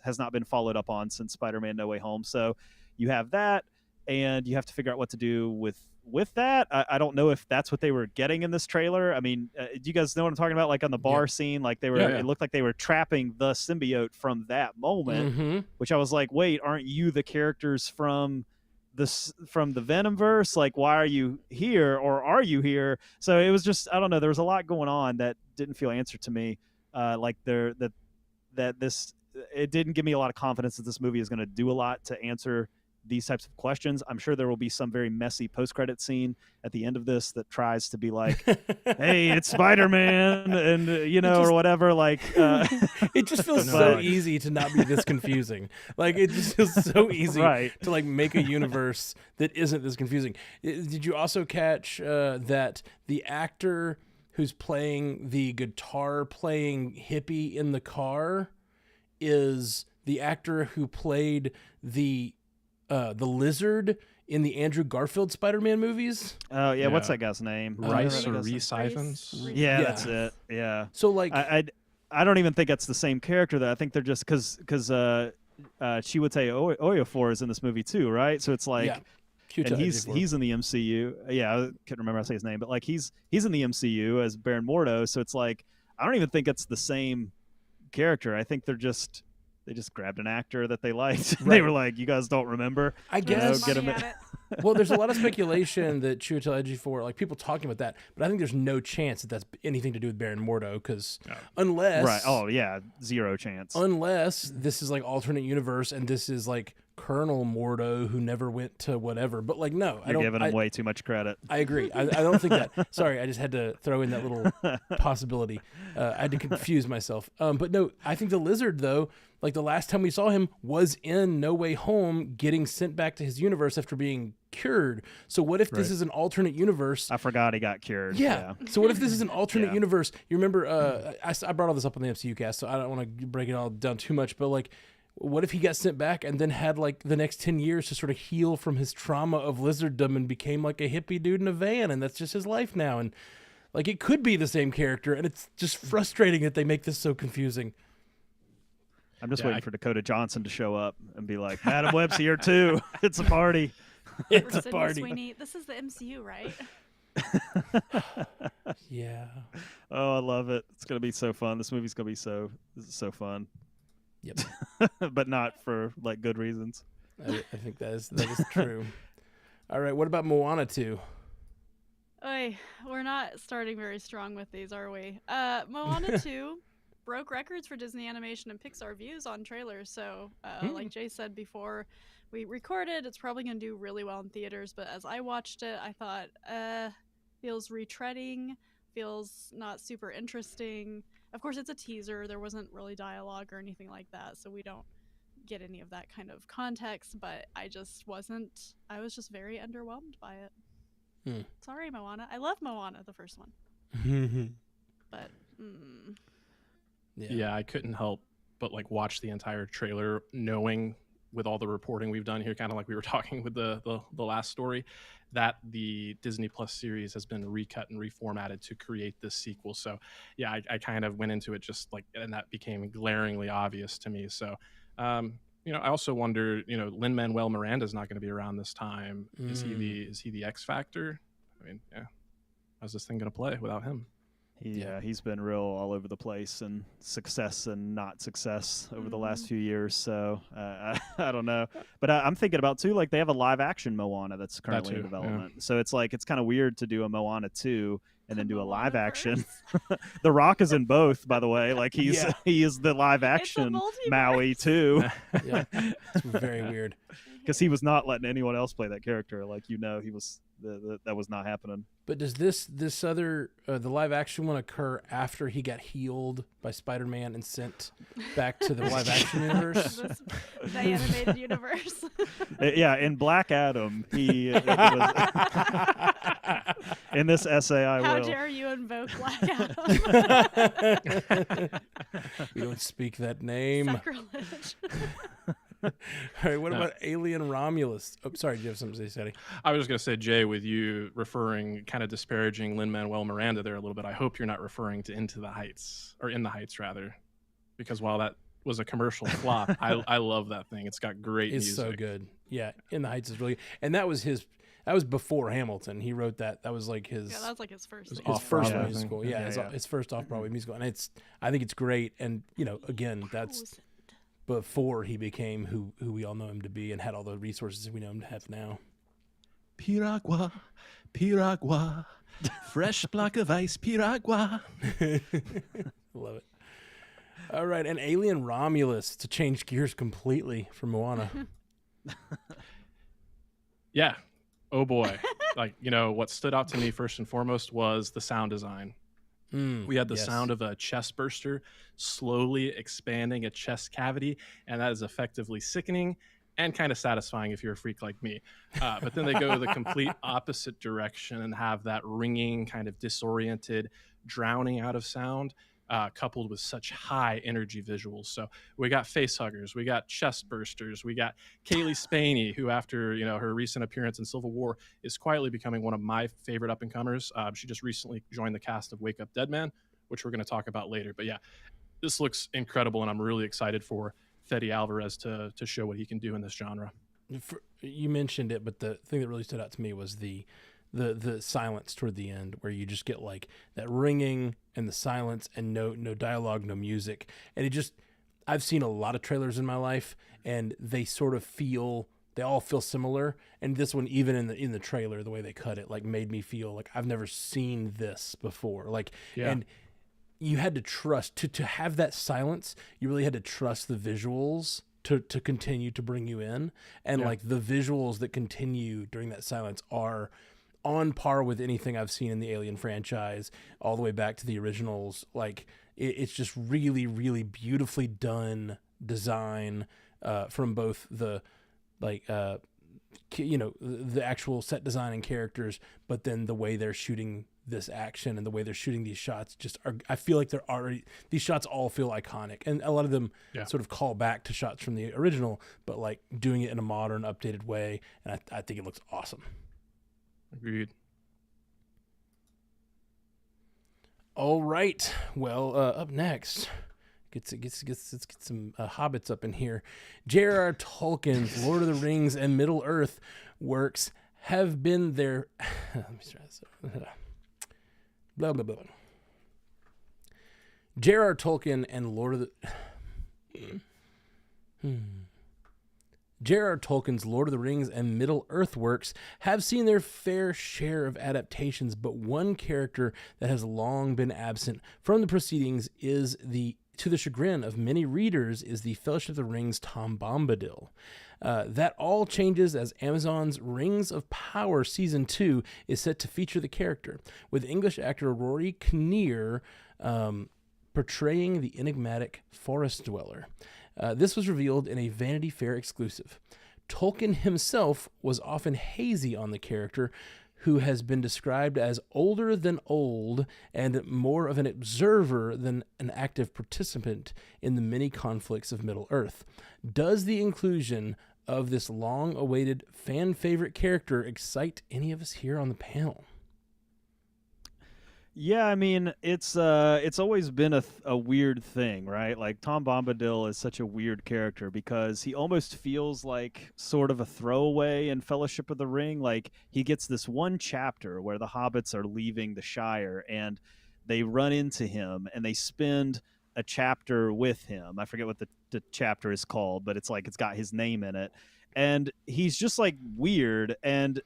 has not been followed up on since Spider-Man No Way Home. So you have that, and you have to figure out what to do with that. I don't know if that's what they were getting in this trailer. I mean, do you guys know what I'm talking about? Like on the bar scene, like they were, Yeah. it looked like they were trapping the symbiote from that moment, Mm-hmm. which I was like, wait, aren't you the characters from the Venomverse? Like, why are you here, or are you here? So it was just, I don't know. There was a lot going on that didn't feel answered to me. Like it didn't give me a lot of confidence that this movie is going to do a lot to answer these types of questions. I'm sure there will be some very messy post-credit scene at the end of this that tries to be like, hey, it's Spider-Man, and or whatever. Like, It just feels so But- easy to not be this confusing. Like it just feels so easy Right. to like make a universe that isn't this confusing. Did you also catch that the actor who's playing the guitar playing hippie in the car is the actor who played the lizard in the Andrew Garfield Spider-Man movies? oh yeah, what's Yeah. that guy's name? Rice I or don't know. Reese Ivans? Reese. Yeah, Yeah. that's it. Yeah. So like I don't even think that's the same character though. I think they're just because Chiwetel Ejiofor is in this movie too, right? So it's like, yeah. Cute and to he's Ejiofor. in the MCU. Yeah, I couldn't remember how to say his name, but like he's in the MCU as Baron Mordo. So it's like I don't even think it's the same character. I think they just grabbed an actor that they liked. They Right. were like, you guys don't remember? I Throw guess some get money him at it. well, there's a lot of speculation that Chiwetel Ejiofor, like people talking about that, but I think there's no chance that that's anything to do with Baron Mordo, because No. unless Right. Oh yeah, zero chance. unless this is like alternate universe and this is like Colonel Mordo who never went to whatever. But like, no, You're giving him way too much credit. I agree. I don't think that. Sorry, I just had to throw in that little possibility. I had to confuse myself. But no, I think the Lizard, though, like the last time we saw him was in No Way Home, getting sent back to his universe after being cured. So what if this is an alternate universe? I forgot he got cured. Yeah. So what if this is an alternate Yeah. universe? You remember, I brought all this up on the MCU cast, so I don't want to break it all down too much, but like, what if he got sent back and then had like the next 10 years to sort of heal from his trauma of lizarddom and became like a hippie dude in a van, and that's just his life now? And like, it could be the same character, and it's just frustrating that they make this so confusing. I'm just waiting for Dakota Johnson to show up and be like, Madam Web's here too. It's a party. It's a Sydney party. Sweeney. This is the MCU, right? Yeah. Oh, I love it. It's gonna be so fun. This movie's gonna be so fun. Yep. But not for like good reasons. I think that is true. All right. What about Moana 2? Oy, we're not starting very strong with these, are we? Moana 2 broke records for Disney Animation and Pixar views on trailers. So, like Jay said before we recorded, it's probably going to do really well in theaters. But as I watched it, I thought, feels retreading, feels not super interesting. Of course, it's a teaser. There wasn't really dialogue or anything like that, so we don't get any of that kind of context. But I was just very underwhelmed by it. Sorry, Moana. I love Moana, the first one. But, Yeah, I couldn't help but like watch the entire trailer, knowing with all the reporting we've done here, kind of like we were talking with the last story, that the Disney Plus series has been recut and reformatted to create this sequel. So yeah, I kind of went into it just like, and that became glaringly obvious to me. So, I also wonder, Lin-Manuel Miranda's not going to be around this time. Is he the X Factor? I mean, yeah, how's this thing going to play without him? He's been real all over the place, and success and not success over the last few years. So I don't know, but I'm thinking about too, like they have a live action Moana that's currently in development. Yeah. So it's like it's kind of weird to do a Moana 2 and then do a live action. The Rock is in both, by the way. Like he is the live action Maui too. Yeah, it's very weird because he was not letting anyone else play that character. Like he was. That was not happening. But does this other the live action one occur after he got healed by Spider-Man and sent back to the live action universe? The animated universe. Yeah, in Black Adam, he was, in this essay. How dare you invoke Black Adam? We don't speak that name. Sacrilege. All right, what about Alien Romulus? Oh, sorry, do you have something to say, Sadie? I was just going to say, Jay, with you referring, kind of disparaging Lin-Manuel Miranda there a little bit, I hope you're not referring to Into the Heights, or In the Heights, rather, because while that was a commercial flop, I love that thing. It's got great music. It's so good. Yeah, In the Heights is really, and that was before Hamilton. He wrote that. That was like his. Yeah, that was like his first musical. Yeah, his first off-Broadway musical, and I think it's great. And again, that's before he became who we all know him to be and had all the resources we know him to have now. Piragua, fresh block of ice, Piragua. Love it. All right, and Alien Romulus, to change gears completely from Moana. Yeah. Oh boy. Like, what stood out to me first and foremost was the sound design. We had the sound of a chest burster slowly expanding a chest cavity, and that is effectively sickening and kind of satisfying if you're a freak like me. But then they go the complete opposite direction and have that ringing, kind of disoriented, drowning out of sound, coupled with such high energy visuals. So we got face huggers, we got chest bursters, we got Kaylee Spaney, who after her recent appearance in Civil War is quietly becoming one of my favorite up and comers. She just recently joined the cast of Wake Up Dead Man, which we're going to talk about later. But yeah, this looks incredible, and I'm really excited for Fede Alvarez to show what he can do in this genre. You mentioned it, but the thing that really stood out to me was the silence toward the end, where you just get like that ringing and the silence and no dialogue, no music. And I've seen a lot of trailers in my life, and they all feel similar. And this one, even in the trailer, the way they cut it, like made me feel like I've never seen this before. Like, and you had to trust to have that silence. You really had to trust the visuals to continue to bring you in. And Yeah. like the visuals that continue during that silence are on par with anything I've seen in the Alien franchise, all the way back to the originals. Like it's just really, really beautifully done design from both the the actual set design and characters, but then the way they're shooting this action and the way they're shooting these shots I feel like these shots all feel iconic, and a lot of them sort of call back to shots from the original, but like doing it in a modern, updated way. And I think it looks awesome. Agreed. All right. Well, up next, let's get some hobbits up in here. J.R.R. Tolkien's Lord of the Rings and Middle Earth works have been their let me try this. Blah blah blah. J.R.R. Tolkien and Lord of the J.R.R. Tolkien's Lord of the Rings and Middle Earth works have seen their fair share of adaptations, but one character that has long been absent from the proceedings to the chagrin of many readers, is the Fellowship of the Ring's Tom Bombadil. That all changes as Amazon's Rings of Power Season 2 is set to feature the character, with English actor Rory Kinnear portraying the enigmatic forest dweller. This was revealed in a Vanity Fair exclusive. Tolkien himself was often hazy on the character, who has been described as older than old and more of an observer than an active participant in the many conflicts of Middle-earth. Does the inclusion of this long-awaited fan-favorite character excite any of us here on the panel? Yeah, I mean, it's always been a weird thing, right? Like, Tom Bombadil is such a weird character because he almost feels like sort of a throwaway in Fellowship of the Ring. Like, he gets this one chapter where the hobbits are leaving the Shire and they run into him and they spend a chapter with him. I forget what the chapter is called, but it's like it's got his name in it. And he's just like weird and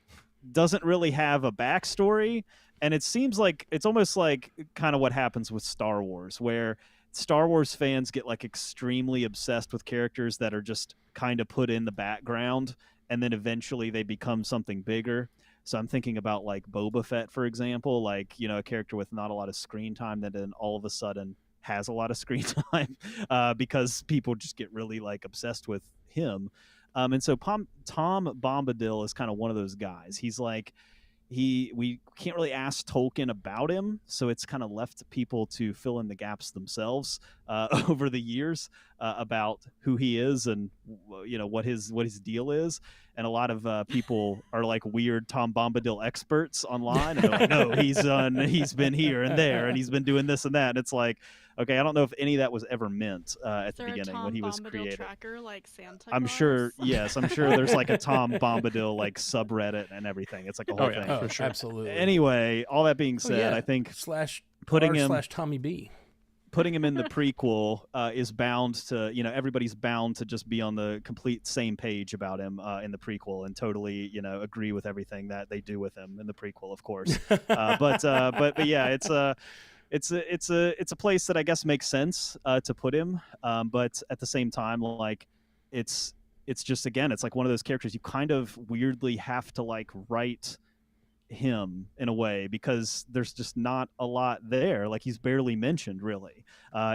doesn't really have a backstory. And it seems like it's almost like kind of what happens with Star Wars, where Star Wars fans get like extremely obsessed with characters that are just kind of put in the background, and then eventually they become something bigger. So I'm thinking about like Boba Fett, for example, like, you know, a character with not a lot of screen time that then all of a sudden has a lot of screen time because people just get really like obsessed with him. And so Tom Bombadil is kind of one of those guys. He's like, we can't really ask Tolkien about him, so it's kind of left to people to fill in the gaps themselves over the years about who he is and, you know, what his deal is. And a lot of people are like weird Tom Bombadil experts online, and they're like, no, he's been here and there, and he's been doing this and that. And it's like, okay, I don't know if any of that was ever meant at the beginning when he was created. Tracker like Santa I'm Claus? sure, yes, I'm sure there's like a Tom Bombadil like subreddit and everything. It's like a whole thing. For sure. Absolutely. Anyway, all that being said, I think Tommy B. Putting him in the prequel is bound to, you know, everybody's bound to just be on the complete same page about him in the prequel and totally, you know, agree with everything that they do with him in the prequel, of course. But yeah, it's a place that I guess makes sense to put him. But at the same time, like it's just, again, it's like one of those characters you kind of weirdly have to like write him in a way because there's just not a lot there. Like, he's barely mentioned really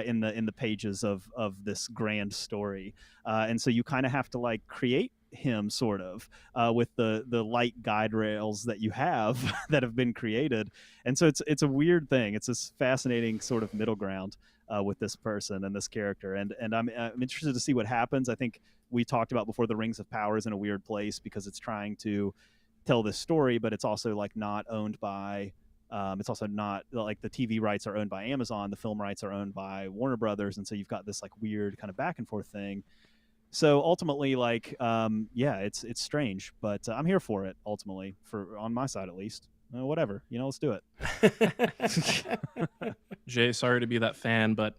in the pages of this grand story, and so you kind of have to like create him sort of with the light guide rails that you have that have been created. And so it's a weird thing. It's this fascinating sort of middle ground with this person and this character, and I'm interested to see what happens. I think we talked about before, the Rings of Power is in a weird place because it's trying to tell this story, but it's also like not owned by it's also not like the TV rights are owned by Amazon, the film rights are owned by Warner Brothers, and so you've got this like weird kind of back and forth thing. So ultimately, like, yeah, it's strange, but I'm here for it ultimately, for on my side at least. Whatever, you know, let's do it. Jay, sorry to be that fan, but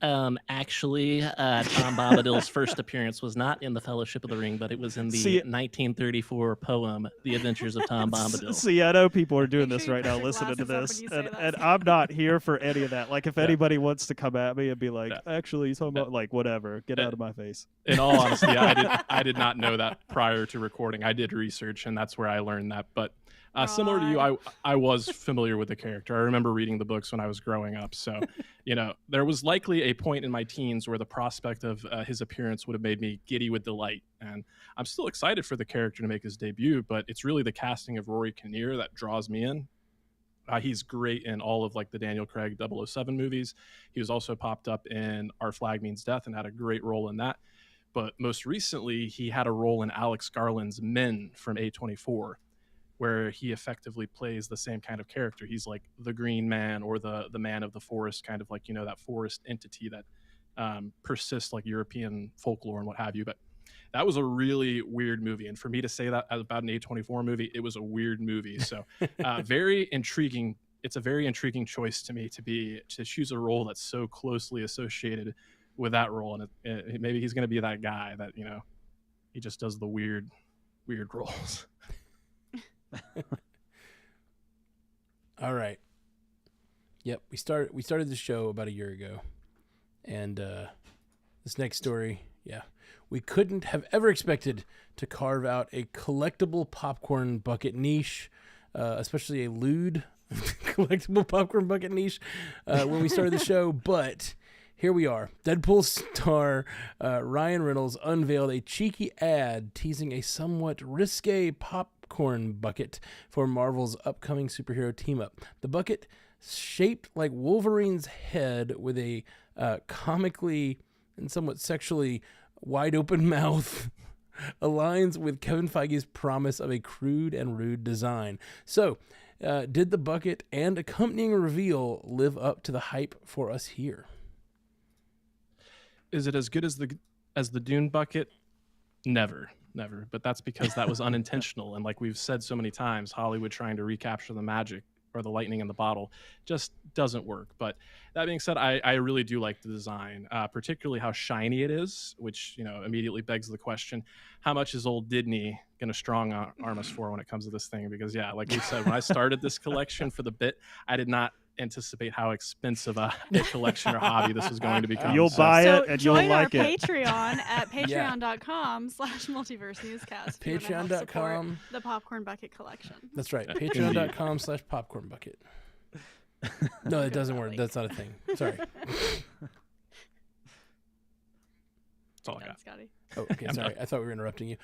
Actually, Tom Bombadil's first appearance was not in the Fellowship of the Ring, but it was in the 1934 poem, The Adventures of Tom Bombadil. See, I know people are doing Make this sure you right put now, your listening to glasses this, up when you say and that. I'm not here for any of that. Like, if anybody wants to come at me and be like, Yeah. actually, he's talking about, like, whatever, get out of my face. In all honesty, I did not know that prior to recording. I did research, and that's where I learned that. But similar to you, I was familiar with the character. I remember reading the books when I was growing up. So, there was likely a point in my teens where the prospect of his appearance would have made me giddy with delight. And I'm still excited for the character to make his debut, but it's really the casting of Rory Kinnear that draws me in. He's great in all of like the Daniel Craig 007 movies. He was also popped up in Our Flag Means Death and had a great role in that. But most recently, he had a role in Alex Garland's Men from A24, where he effectively plays the same kind of character. He's like the green man or the man of the forest, kind of like, that forest entity that persists like European folklore and what have you. But that was a really weird movie. And for me to say that about an A24 movie, it was a weird movie. So very intriguing. It's a very intriguing choice to me to choose a role that's so closely associated with that role. And maybe he's going to be that guy that, he just does the weird roles. All right. Yep, we started the show about a year ago, and this next story, we couldn't have ever expected to carve out a collectible popcorn bucket niche, especially a lewd collectible popcorn bucket niche when we started the show, but here we are. Deadpool star Ryan Reynolds unveiled a cheeky ad teasing a somewhat risque popcorn bucket for Marvel's upcoming superhero team-up. The bucket, shaped like Wolverine's head with a comically and somewhat sexually wide-open mouth, aligns with Kevin Feige's promise of a crude and rude design. So, did the bucket and accompanying reveal live up to the hype for us here? Is it as good as the Dune bucket? Never. But that's because that was unintentional. And like we've said so many times, Hollywood trying to recapture the magic or the lightning in the bottle just doesn't work. But that being said, I really do like the design, particularly how shiny it is, which immediately begs the question: how much is old Disney gonna strong arm us for when it comes to this thing? Because like we said, when I started this collection for the bit, I did not anticipate how expensive a collection or hobby this was going to become. You'll buy it and you'll like join our it. Patreon at patreon.com/multiverse newscast. Patreon.com. The popcorn bucket collection. That's right. Patreon.com/popcorn bucket. No, it doesn't work. That's not a thing. Sorry. That's all I got. Scotty. Oh, okay. Sorry. I thought we were interrupting you.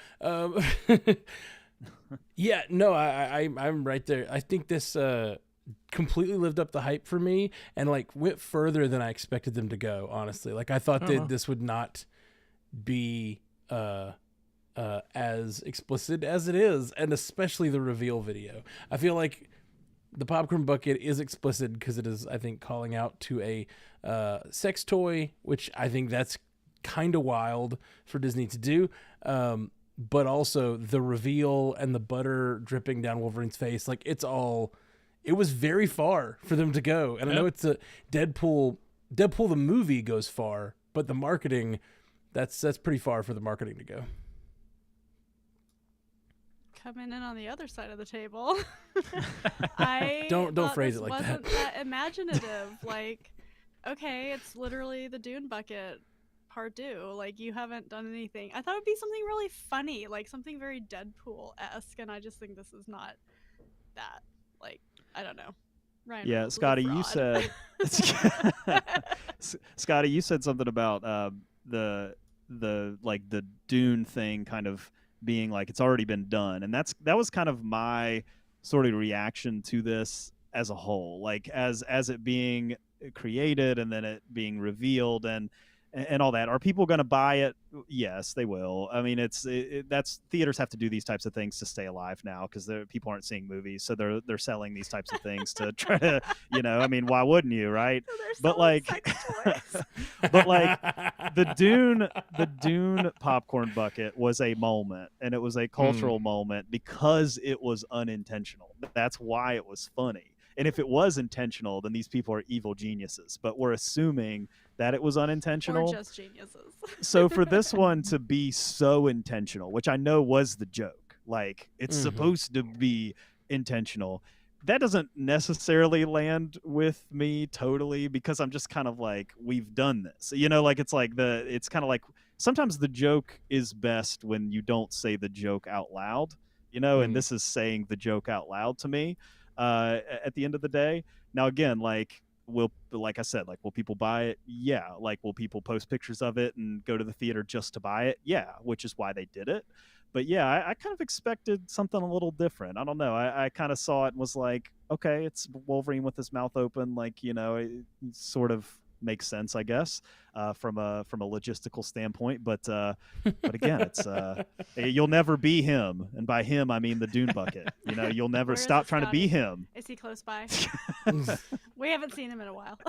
Yeah, no, I'm right there. I think this completely lived up the hype for me and like went further than I expected them to go, honestly. Like I thought that this would not be as explicit as it is, and especially the reveal video. I feel like the popcorn bucket is explicit because it is, I think, calling out to a sex toy, which I think that's kind of wild for Disney to do. But also the reveal and the butter dripping down Wolverine's face, like it was very far for them to go. And I know it's a Deadpool the movie goes far, but the marketing, that's pretty far for the marketing to go. Coming in on the other side of the table. I don't phrase it like wasn't that imaginative. Like, okay, it's literally the Dune bucket part 2. Like, you haven't done anything. I thought it would be something really funny, like something very Deadpool-esque, and I just think this is not that. Like, I don't know. Ryan Reynolds is a Scotty, you fraud. said Scotty, you said something about the Dune thing kind of being like it's already been done, and that was kind of my sort of reaction to this as a whole, like as it being created and then it being revealed and all that. Are people going to buy it? Yes, they will. I mean, that's theaters have to do these types of things to stay alive now because people aren't seeing movies, so they're selling these types of things to try to, I mean, why wouldn't you, right? But like, the Dune popcorn bucket was a moment, and it was a cultural moment because it was unintentional. That's why it was funny. And if it was intentional, then these people are evil geniuses. But we're assuming that it was unintentional. Or just geniuses. So for this one to be so intentional, which I know was the joke, like it's supposed to be intentional, that doesn't necessarily land with me totally, because I'm just kind of like, we've done this, like it's kind of like sometimes the joke is best when you don't say the joke out loud, and this is saying the joke out loud to me at the end of the day. Now again, like I said, like, will people buy it? Yeah. Like, will people post pictures of it and go to the theater just to buy it? Yeah, which is why they did it. But yeah, I kind of expected something a little different. I don't know. I kind of saw it and was like, okay, it's Wolverine with his mouth open. Like, it sort of makes sense, I guess, from a logistical standpoint. But again, it's you'll never be him, and by him I mean the Dune bucket. You'll never stop trying to be him. Is he close by? We haven't seen him in a while.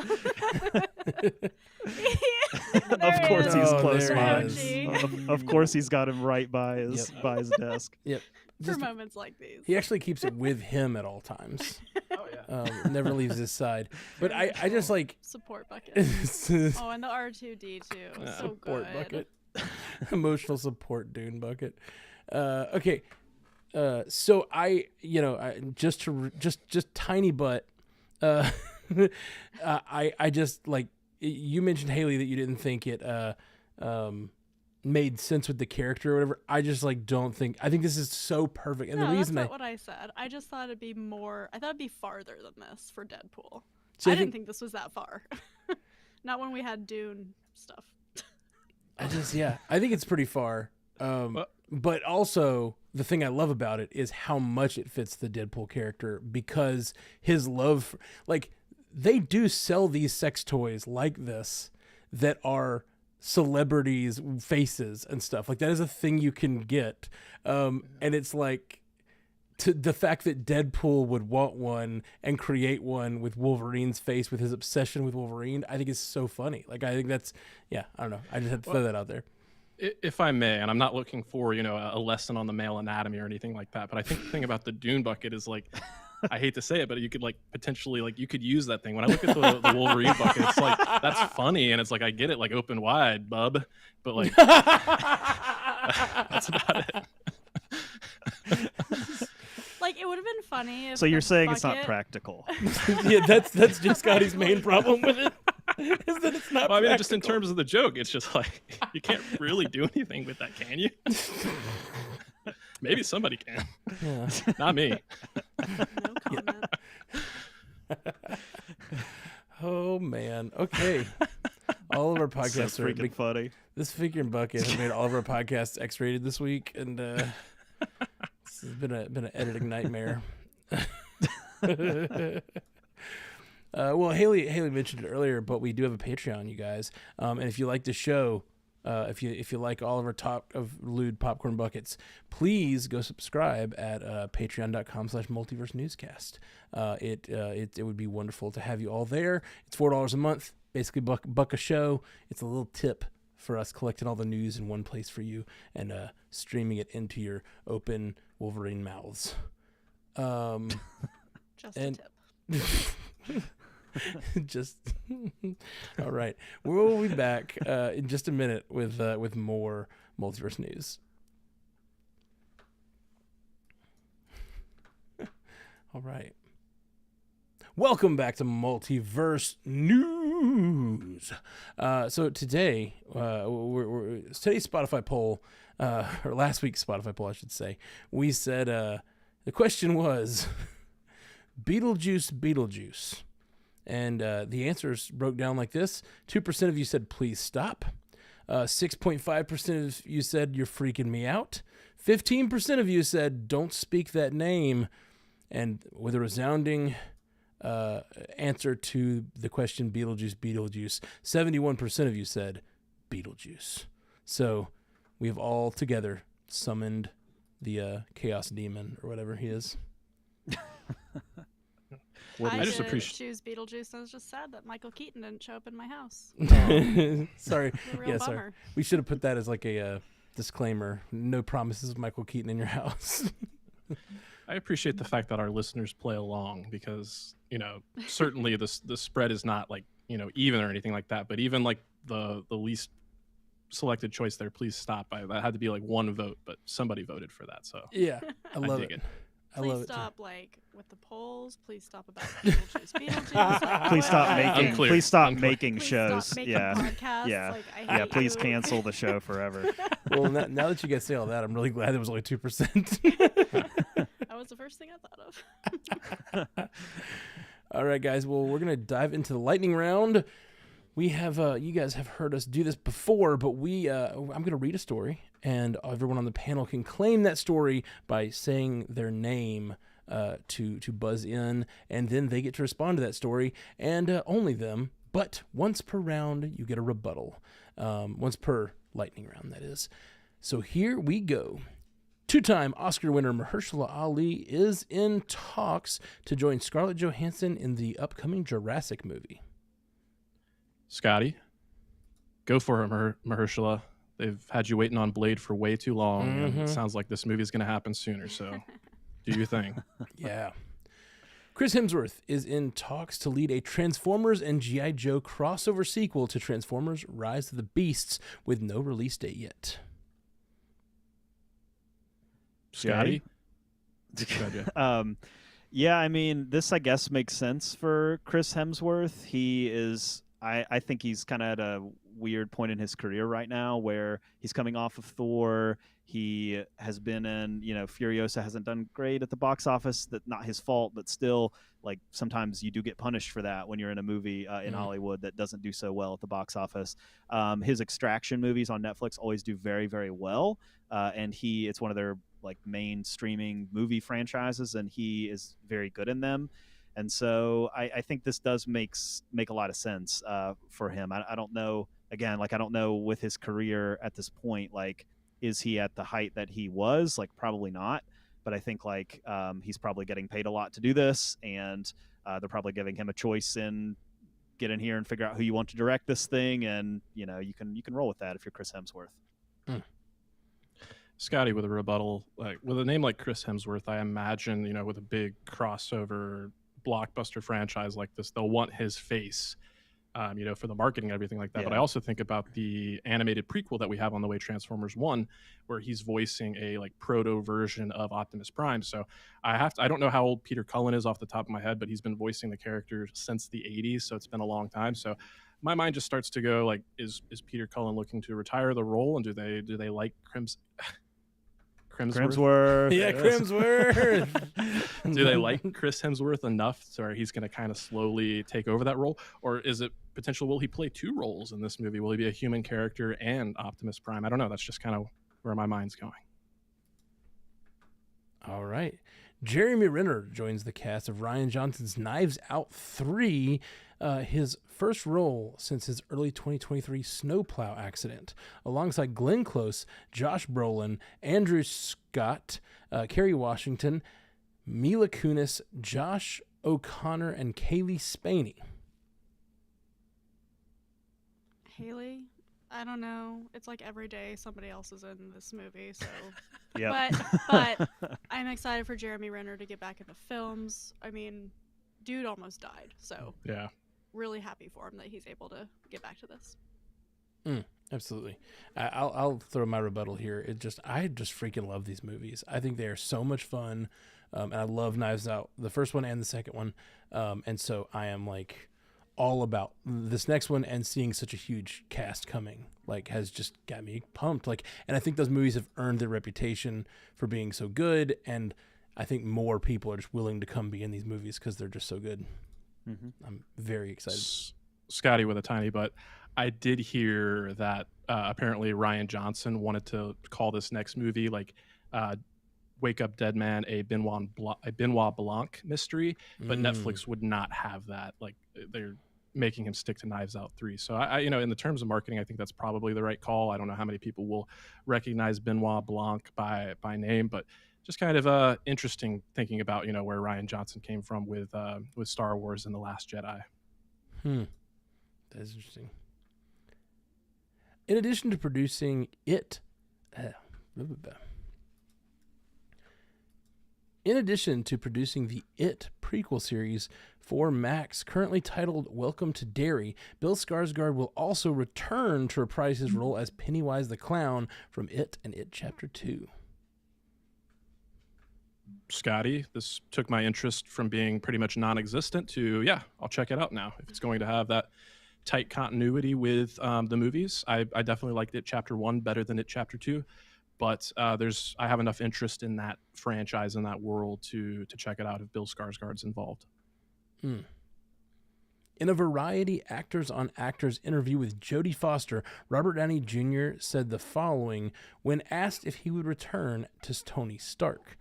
Of course he's close by. is. Of course he's got him right by his desk. Yep. For moments like these. He actually keeps it with him at all times. Oh yeah. Never leaves his side. But I just like support bucket. And the R2D2. So support good. bucket. Emotional support Dune bucket. Okay. So I just tiny butt. I just like, you mentioned, Haley, that you didn't think it made sense with the character or whatever. I just don't think. I think this is so perfect, and no, the reason that's not what I said. I just thought it'd be more. I thought it'd be farther than this for Deadpool. So I didn't think this was that far. Not when we had Dune stuff. I think it's pretty far. But also, the thing I love about it is how much it fits the Deadpool character, because his love, they do sell these sex toys like this that are celebrities' faces and stuff. Like, that is a thing you can get. And it's like, the fact that Deadpool would want one and create one with Wolverine's face, with his obsession with Wolverine, I think is so funny. Like, I think that's, I don't know. I just had to throw that out there. If I may, and I'm not looking for, a lesson on the male anatomy or anything like that, but I think the thing about the Dune bucket is, like, I hate to say it, but you could potentially you could use that thing. When I look at the Wolverine bucket, it's like, that's funny, and it's like, I get it, open wide, bub, but that's about it. It would have been funny if so you're saying it's not bucket... practical. Yeah, that's just Scotty's main problem with it. Is that it's not practical. Just in terms of the joke, it's just you can't really do anything with that, can you? Maybe somebody can. Yeah. Not me. No comment. Oh man. Okay. All of our podcasts so freaking funny. This figuring bucket has made all of our podcasts X-rated this week, and this has been an editing nightmare. Well, Haley mentioned it earlier, but we do have a Patreon, you guys. And if you like the show, if you like all of our talk of lewd popcorn buckets, please go subscribe at patreon.com/multiverse newscast. It would be wonderful to have you all there. It's $4 a month, basically buck a show. It's a little tip for us collecting all the news in one place for you and streaming it into your open Wolverine mouths. Just a tip. Just all right. We'll be back in just a minute with more multiverse news. All right. Welcome back to Multiverse News. So today, today's Spotify poll, or last week's Spotify poll, I should say, we said the question was Beetlejuice. And the answers broke down like this. 2% of you said, please stop. 6.5% of you said, you're freaking me out. 15% of you said, don't speak that name. And with a resounding answer to the question, Beetlejuice, 71% of you said, Beetlejuice. So we have all together summoned the Chaos Demon, or whatever he is. I just choose Beetlejuice. I was just sad that Michael Keaton didn't show up in my house. Sorry. Real bummer. Sorry. We should have put that as like a disclaimer. No promises of Michael Keaton in your house. I appreciate the fact that our listeners play along because, certainly the spread is not like, even or anything like that. But even like the least selected choice there, please stop. That had to be like one vote, but somebody voted for that. So Yeah, I love dig it. I Please love stop, with the polls. Please stop about Beetlejuice. Like, Please stop making. Unclear. Please stop Unclear. making Please shows. stop making Yeah. podcasts. Yeah. Like, I Yeah. hate Please you. cancel the show forever. Well, now that you guys say all that, I'm really glad there was only 2%. That was the first thing I thought of. All right, guys. Well, we're gonna dive into the lightning round. We have you guys have heard us do this before, but I'm gonna read a story, and everyone on the panel can claim that story by saying their name to buzz in, and then they get to respond to that story, and only them. But once per round, you get a rebuttal. Once per lightning round, that is. So here we go. Two-time Oscar winner Mahershala Ali is in talks to join Scarlett Johansson in the upcoming Jurassic movie. Scotty, go for it, Mahershala. They've had you waiting on Blade for way too long, and it sounds like this movie is going to happen sooner, so do your thing. Yeah. Chris Hemsworth is in talks to lead a Transformers and G.I. Joe crossover sequel to Transformers Rise of the Beasts with no release date yet. Scotty? Yeah, I mean, this, I guess, makes sense for Chris Hemsworth. He is... I think he's kind of at a weird point in his career right now where he's coming off of Thor. He has been in, Furiosa hasn't done great at the box office. That's not his fault, but still, like, sometimes you do get punished for that when you're in a movie in Hollywood that doesn't do so well at the box office. His Extraction movies on Netflix always do very, very well. And it's one of their like main streaming movie franchises, and he is very good in them. And so I think this does make a lot of sense for him. I don't know, again, like I don't know with his career at this point, like, is he at the height that he was? Like, probably not. But I think like he's probably getting paid a lot to do this, and they're probably giving him a choice in get in here and figure out who you want to direct this thing, and you can roll with that if you're Chris Hemsworth. Scotty, with a rebuttal, like with a name like Chris Hemsworth, I imagine, with a big crossover blockbuster franchise like this, they'll want his face, for the marketing and everything like that. Yeah. But I also think about the animated prequel that we have on the way, Transformers 1, where he's voicing a like proto version of Optimus Prime. So I don't know how old Peter Cullen is off the top of my head, but he's been voicing the character since the 80s, so it's been a long time. So my mind just starts to go like, is Peter Cullen looking to retire the role, and do they like Crimsworth? Yeah, Crimsworth. Do they like Chris Hemsworth enough so he's going to kind of slowly take over that role? Or is it potential, will he play two roles in this movie? Will he be a human character and Optimus Prime? I don't know. That's just kind of where my mind's going. All right. Jeremy Renner joins the cast of Rian Johnson's Knives Out 3, his first role since his early 2023 snowplow accident, alongside Glenn Close, Josh Brolin, Andrew Scott, Kerry Washington, Mila Kunis, Josh O'Connor, and Kaylee Spaney. Haley? I don't know. It's like every day somebody else is in this movie, so... Yeah. But I'm excited for Jeremy Renner to get back into films. I mean, dude almost died, so yeah, really happy for him that he's able to get back to this. Absolutely. I'll throw my rebuttal here. I just freaking love these movies. I think they are so much fun, and I love Knives Out, the first one and the second one, and so I am like all about this next one, and seeing such a huge cast coming like has just got me pumped. Like, and I think those movies have earned their reputation for being so good, and I think more people are just willing to come be in these movies because they're just so good. I'm very excited. Scotty with a tiny butt. I did hear that apparently Rian Johnson wanted to call this next movie like Wake Up Dead Man, a Benoit Blanc mystery, but Netflix would not have that. Like, they're making him stick to Knives Out 3. So I in the terms of marketing, I think that's probably the right call. I don't know how many people will recognize Benoit Blanc by name, but just kind of interesting thinking about where Rian Johnson came from with Star Wars and The Last Jedi. That's interesting. In addition to producing it, In addition to producing the It prequel series for Max, currently titled Welcome to Derry, Bill Skarsgård will also return to reprise his role as Pennywise the Clown from It and It Chapter 2. Scotty, this took my interest from being pretty much non-existent to, yeah, I'll check it out now. If it's going to have that tight continuity with the movies, I definitely liked It Chapter 1 better than It Chapter 2. But I have enough interest in that franchise and that world to check it out if Bill Skarsgård's involved. In a Variety Actors on Actors interview with Jodie Foster, Robert Downey Jr. said the following when asked if he would return to Tony Stark.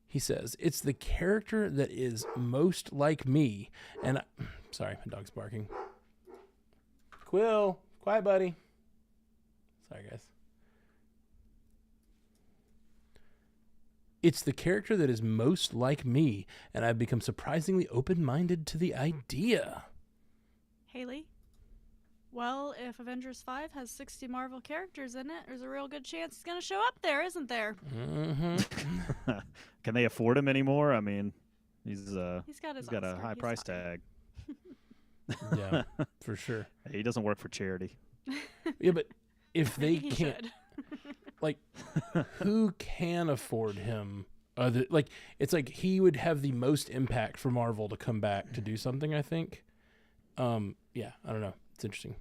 He says, "It's the character that is most like me." And sorry, my dog's barking. Quill, quiet, buddy. Sorry, guys. It's the character that is most like me, and I've become surprisingly open-minded to the idea. Haley? Well, if Avengers 5 has 60 Marvel characters in it, there's a real good chance he's going to show up there, isn't there? Mm-hmm. Can they afford him anymore? I mean, he's got a high price tag. Yeah, for sure. He doesn't work for charity. Yeah, but if they Maybe he can't, should. like, who can afford him? It's like he would have the most impact for Marvel to come back to do something, I think. Yeah, I don't know. It's interesting.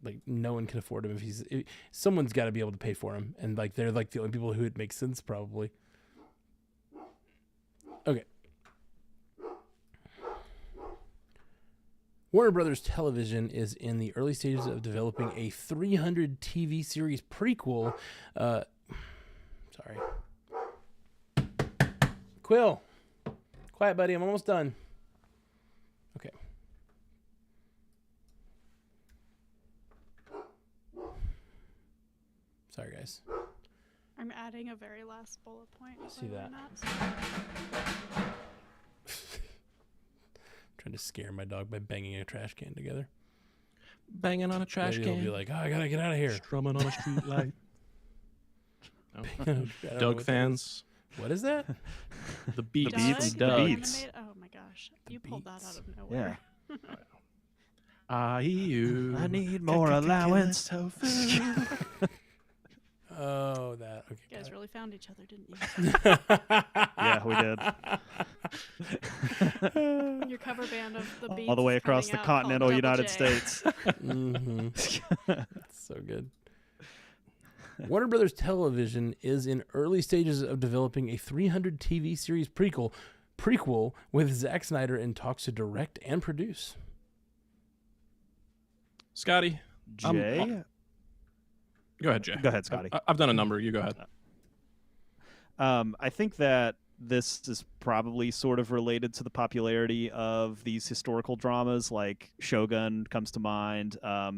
Like, no one can afford him someone's got to be able to pay for him, and like they're like the only people who it makes sense probably. Okay. Warner Brothers Television is in the early stages of developing a 300 TV series prequel. Sorry. Quill. Quiet, buddy. I'm almost done. Okay. Sorry, guys. I'm adding a very last bullet point. See that? Trying to scare my dog by banging a trash can together. Banging on a trash Maybe can. He'll be like, "Oh, I gotta get out of here." Strumming on a street light. I don't know Doug what fans. What is that? The Beats. Beats. The The Beats. Oh my gosh. The You pulled that Beats. out of nowhere. Yeah. I need more allowance. Oh, that. Okay. You guys got really found each other, didn't you? it. Yeah, we did. Your cover band of the Beats All the way is across coming the out continental called Double United J. States. Mm-hmm. That's so good. Warner Brothers Television is in early stages of developing a 300 TV series prequel with Zack Snyder in talks to direct and produce. Scotty. Jay? Go ahead, Jay. Go ahead, Scotty. I've done a number. You go ahead. I think that this is probably sort of related to the popularity of these historical dramas, like Shogun comes to mind. I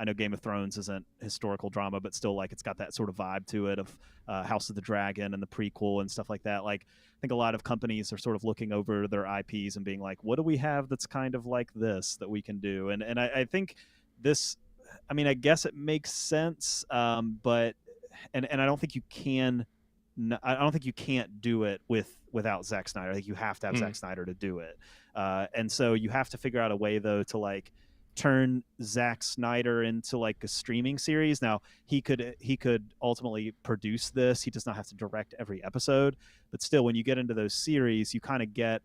know Game of Thrones isn't historical drama, but still, like, it's got that sort of vibe to it of House of the Dragon and the prequel and stuff like that. Like, I think a lot of companies are sort of looking over their IPs and being like, what do we have that's kind of like this that we can do? And I think this, I mean, I guess it makes sense, but I don't think you can. I don't think you can't do it without Zack Snyder. I think you have to have Zack Snyder to do it, and so you have to figure out a way though to like turn Zack Snyder into like a streaming series. Now he could ultimately produce this. He does not have to direct every episode, but still, when you get into those series, you kind of get,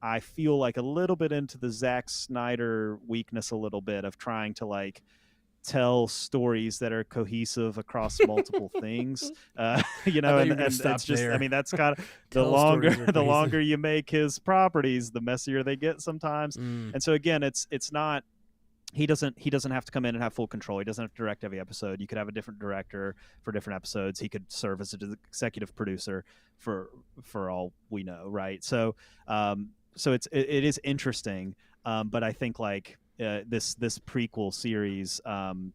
I feel like, a little bit into the Zack Snyder weakness a little bit of trying to like tell stories that are cohesive across multiple things, you know, and it's just there. I mean, that's kind of the longer you make his properties, the messier they get sometimes. And so again, it's not, he doesn't have to come in and have full control. He doesn't have to direct every episode. You could have a different director for different episodes. He could serve as an executive producer for all we know, right? So it is interesting, but I think like this prequel series,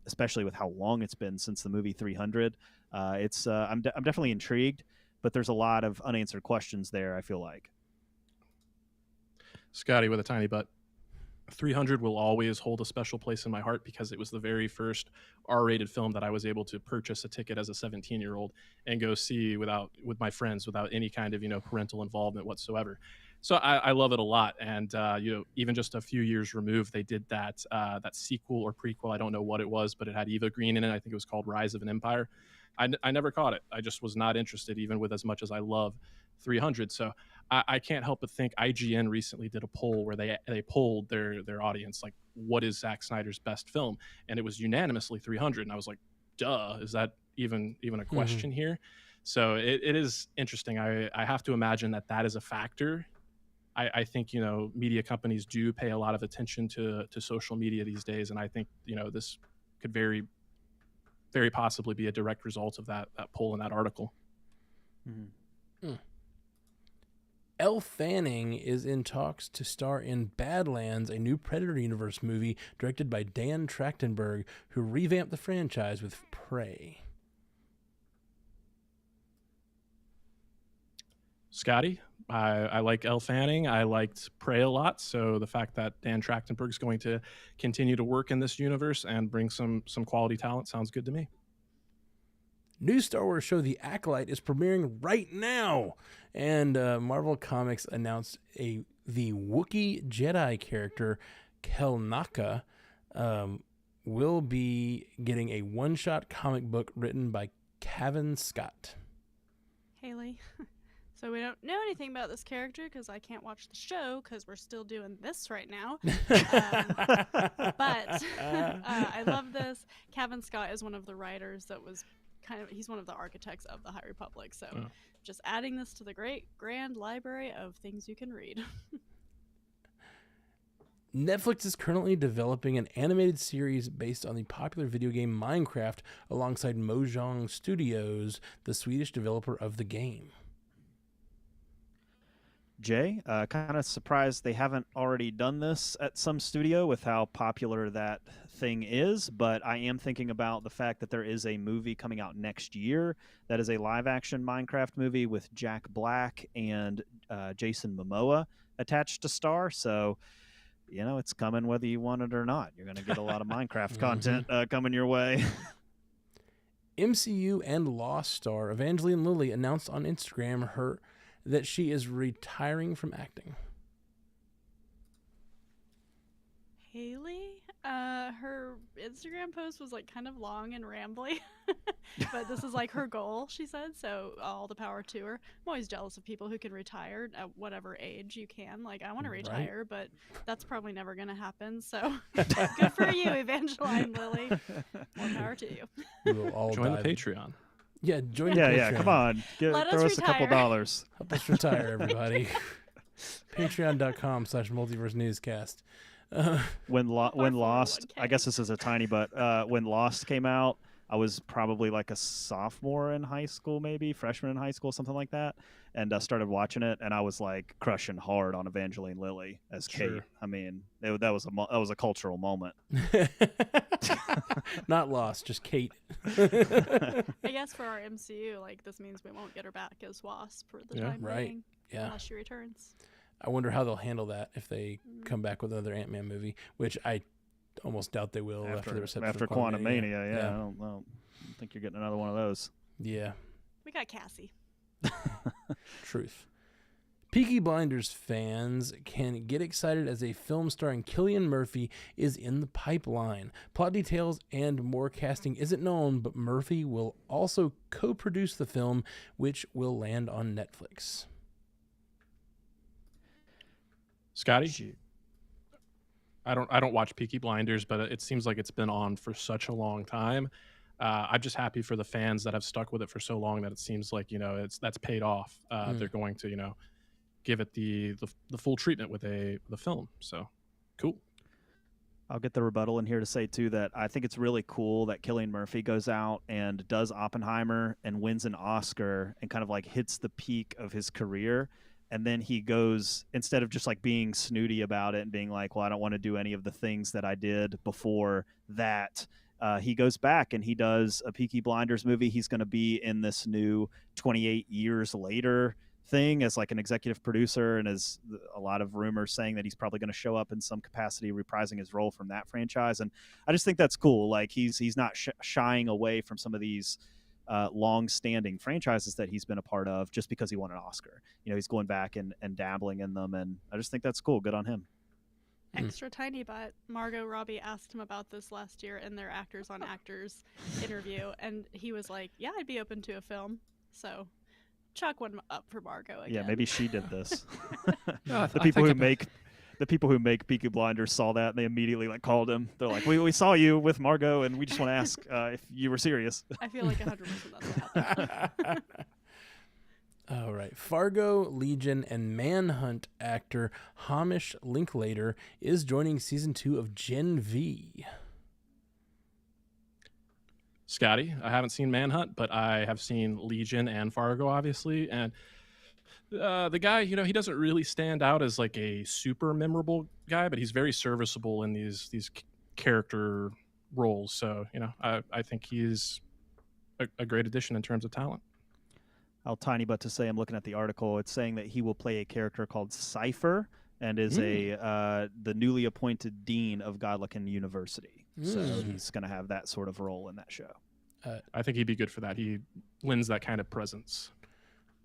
especially with how long it's been since the movie 300, I'm definitely intrigued, but there's a lot of unanswered questions there, I feel like. Scotty with a tiny butt. 300 will always hold a special place in my heart because it was the very first R-rated film that I was able to purchase a ticket as a 17-year-old and go see with my friends without any kind of parental involvement whatsoever. So I love it a lot. And even just a few years removed, they did that sequel or prequel. I don't know what it was, but it had Eva Green in it. I think it was called Rise of an Empire. I never caught it. I just was not interested, even with as much as I love 300. So I can't help but think IGN recently did a poll where they polled their audience, like, what is Zack Snyder's best film? And it was unanimously 300. And I was like, duh, is that even a question here? So it is interesting. I have to imagine that is a factor. I think, media companies do pay a lot of attention to social media these days. And I think, this could very, very possibly be a direct result of that poll in that article. Elle Fanning is in talks to star in Badlands, a new Predator Universe movie directed by Dan Trachtenberg, who revamped the franchise with Fray. Scotty, I like Elle Fanning. I liked Prey a lot. So the fact that Dan Trachtenberg is going to continue to work in this universe and bring some quality talent sounds good to me. New Star Wars show The Acolyte is premiering right now, and Marvel Comics announced the Wookiee Jedi character Kelnaka will be getting a one-shot comic book written by Cavan Scott. Haley. So we don't know anything about this character because I can't watch the show because we're still doing this right now. But I love this. Cavan Scott is one of the writers that was he's one of the architects of the High Republic. So just adding this to the great grand library of things you can read. Netflix is currently developing an animated series based on the popular video game Minecraft alongside Mojang Studios, the Swedish developer of the game. Jay, kind of surprised they haven't already done this at some studio with how popular that thing is, but I am thinking about the fact that there is a movie coming out next year that is a live-action Minecraft movie with Jack Black and Jason Momoa attached to star, so, it's coming whether you want it or not. You're going to get a lot of Minecraft content coming your way. MCU and Lost star Evangeline Lilly announced on Instagram that she is retiring from acting. Haley? Her Instagram post was kind of long and rambly, but this is her goal, she said, so all the power to her. I'm always jealous of people who can retire at whatever age you can. I want to retire, but that's probably never going to happen, so good for you, Evangeline Lilly. More power to you. We will all join the Patreon. Yeah, join the Patreon. Yeah, come on. Throw us a couple dollars. Help us retire, everybody. Patreon.com/multiverse newscast. When Lost, I guess this is a tiny, but when Lost came out, I was probably a sophomore in high school, maybe freshman in high school, something like that, and started watching it, and I was crushing hard on Evangeline Lilly as Kate. I mean, that was a cultural moment. Not Lost, just Kate. I guess for our MCU, this means we won't get her back as Wasp for the time being, unless she returns. I wonder how they'll handle that if they come back with another Ant-Man movie, which I almost doubt they will after the reception after of Quantumania. I don't think you're getting another one of those. Yeah. We got Cassie. Truth. Peaky Blinders fans can get excited as a film starring Cillian Murphy is in the pipeline. Plot details and more casting isn't known, but Murphy will also co-produce the film, which will land on Netflix. Scotty? I don't watch Peaky Blinders, but it seems like it's been on for such a long time. I'm just happy for the fans that have stuck with it for so long that it seems like that's paid off. They're going to give it the full treatment with the film. So cool. I'll get the rebuttal in here to say too that I think it's really cool that Cillian Murphy goes out and does Oppenheimer and wins an Oscar and kind of hits the peak of his career. And then he goes, instead of just being snooty about it and being well, I don't want to do any of the things that I did before that, he goes back and he does a Peaky Blinders movie. He's going to be in this new 28 years later thing as like an executive producer, and as a lot of rumors saying that he's probably going to show up in some capacity reprising his role from that franchise. And I just think that's cool. Like he's not shying away from some of these long-standing franchises that he's been a part of just because he won an Oscar. He's going back and dabbling in them, and I just think that's cool. Good on him. Extra tiny but Margot Robbie asked him about this last year in their Actors on Actors interview, and he was like, yeah, I'd be open to a film. So chalk one up for Margot again. Yeah, maybe she did this. The people who make Peaky Blinders saw that, and they immediately like called him. They're like, we saw you with Margot, and we just want to ask if you were serious. I feel like 100% that's what happened. All right. Fargo, Legion, and Manhunt actor Hamish Linklater is joining season 2 of Gen V. Scotty, I haven't seen Manhunt, but I have seen Legion and Fargo, obviously. And the guy, he doesn't really stand out as like a super memorable guy, but he's very serviceable in these character roles. So, I think he's a great addition in terms of talent. I'll tiny but to say, I'm looking at the article. It's saying that he will play a character called Cypher and is the newly appointed dean of Godlican University. So he's going to have that sort of role in that show. I think he'd be good for that. He lends that kind of presence.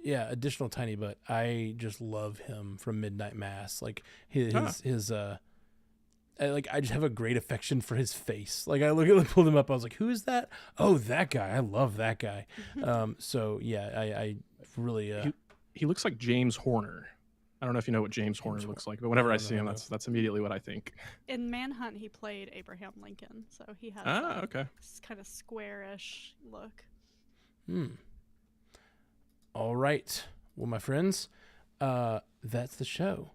Yeah, additional tiny but I just love him from Midnight Mass. Like his I just have a great affection for his face. Like I pulled him up. I was like, "Who is that?" Oh, that guy. I love that guy. So yeah, I really. He looks like James Horner. I don't know if you know what James Horner looks like, but whenever I see him, that's immediately what I think. In Manhunt, he played Abraham Lincoln, so he has okay. kind of squarish look. All right. Well, my friends, that's the show.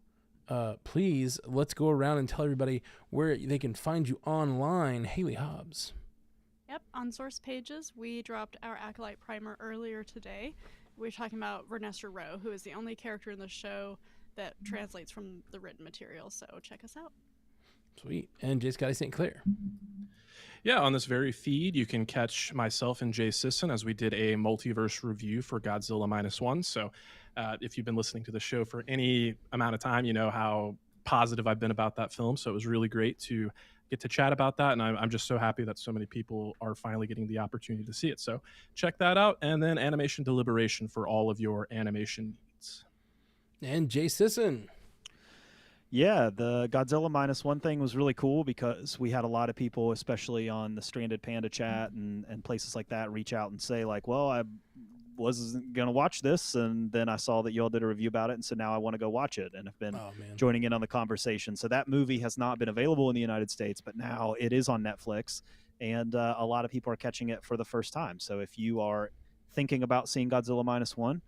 Please, let's go around and tell everybody where they can find you online. Haley Hobbs. Yep, on source pages, we dropped our Acolyte primer earlier today. We're talking about Vernestra Rowe, who is the only character in the show that translates from the written material, so check us out. Sweet. And J. Scotty St. Clair. Yeah, on this very feed, you can catch myself and Jay Sisson as we did a multiverse review for Godzilla -1. So if you've been listening to the show for any amount of time, you know how positive I've been about that film. So it was really great to get to chat about that. And I'm just so happy that so many people are finally getting the opportunity to see it. So check that out. And then Animation Deliberation for all of your animation needs. And Jay Sisson. Yeah, the Godzilla -1 thing was really cool because we had a lot of people, especially on the Stranded Panda chat and places like that, reach out and say like, well, I wasn't going to watch this, and then I saw that you all did a review about it, and so now I want to go watch it, and have been joining in on the conversation. So that movie has not been available in the United States, but now it is on Netflix, and a lot of people are catching it for the first time. So if you are thinking about seeing Godzilla -1,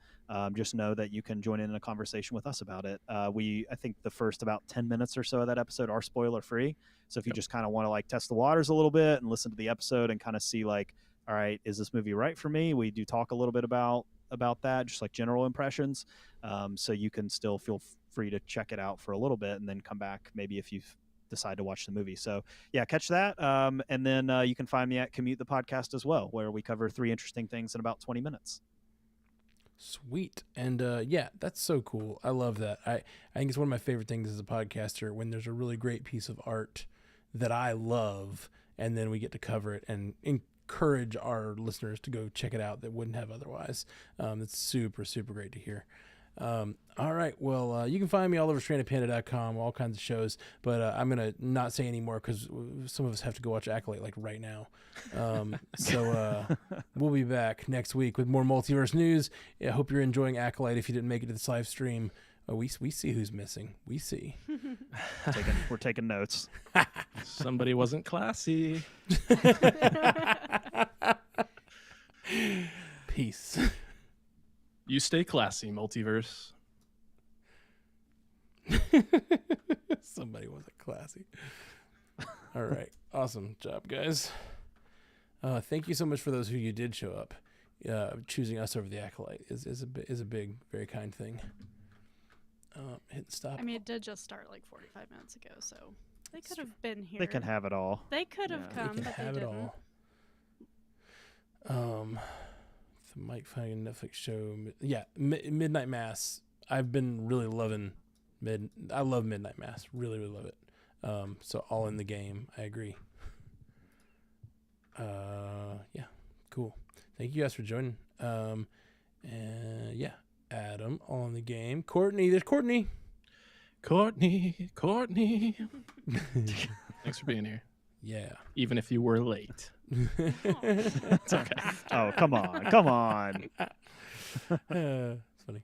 just know that you can join in a conversation with us about it. I think the first about 10 minutes or so of that episode are spoiler free. So if you just kind of want to like test the waters a little bit and listen to the episode and kind of see like, all right, is this movie right for me? We do talk a little bit about that, just like general impressions. So you can still feel free to check it out for a little bit and then come back maybe if you decide to watch the movie. So yeah, catch that. And then you can find me at Commute the Podcast as well, where we cover 3 interesting things in about 20 minutes. Sweet. And yeah, that's so cool. I love that. I think it's one of my favorite things as a podcaster when there's a really great piece of art that I love, and then we get to cover it and encourage our listeners to go check it out that wouldn't have otherwise. It's super, super great to hear. All right. Well, you can find me all over strandedpanda.com, all kinds of shows, but I'm going to not say any more because some of us have to go watch Acolyte like right now. So we'll be back next week with more multiverse news. I hope you're enjoying Acolyte. If you didn't make it to this live stream, we see who's missing. We see. We're taking notes. Somebody wasn't classy. Peace. You stay classy, Multiverse. Somebody wasn't classy. All right. Awesome job, guys. Thank you so much for those who you did show up. Choosing us over the Acolyte is a big, very kind thing. Hit stop. I mean, it did just start like 45 minutes ago, so they could have been here. They can have it all. They could have come, but they didn't. The Mike Flanagan Netflix show. Yeah, Midnight Mass. I've been really loving I love Midnight Mass. Really, really love it. So all in the game. I agree. Yeah, cool. Thank you guys for joining. And yeah, Adam, all in the game. Courtney, there's Courtney. Courtney. Thanks for being here. Yeah. Even if you were late. It's okay. Oh, come on. It's funny.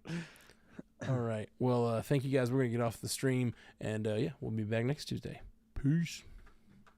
All right. Well, thank you guys. We're going to get off the stream. And yeah, we'll be back next Tuesday. Peace.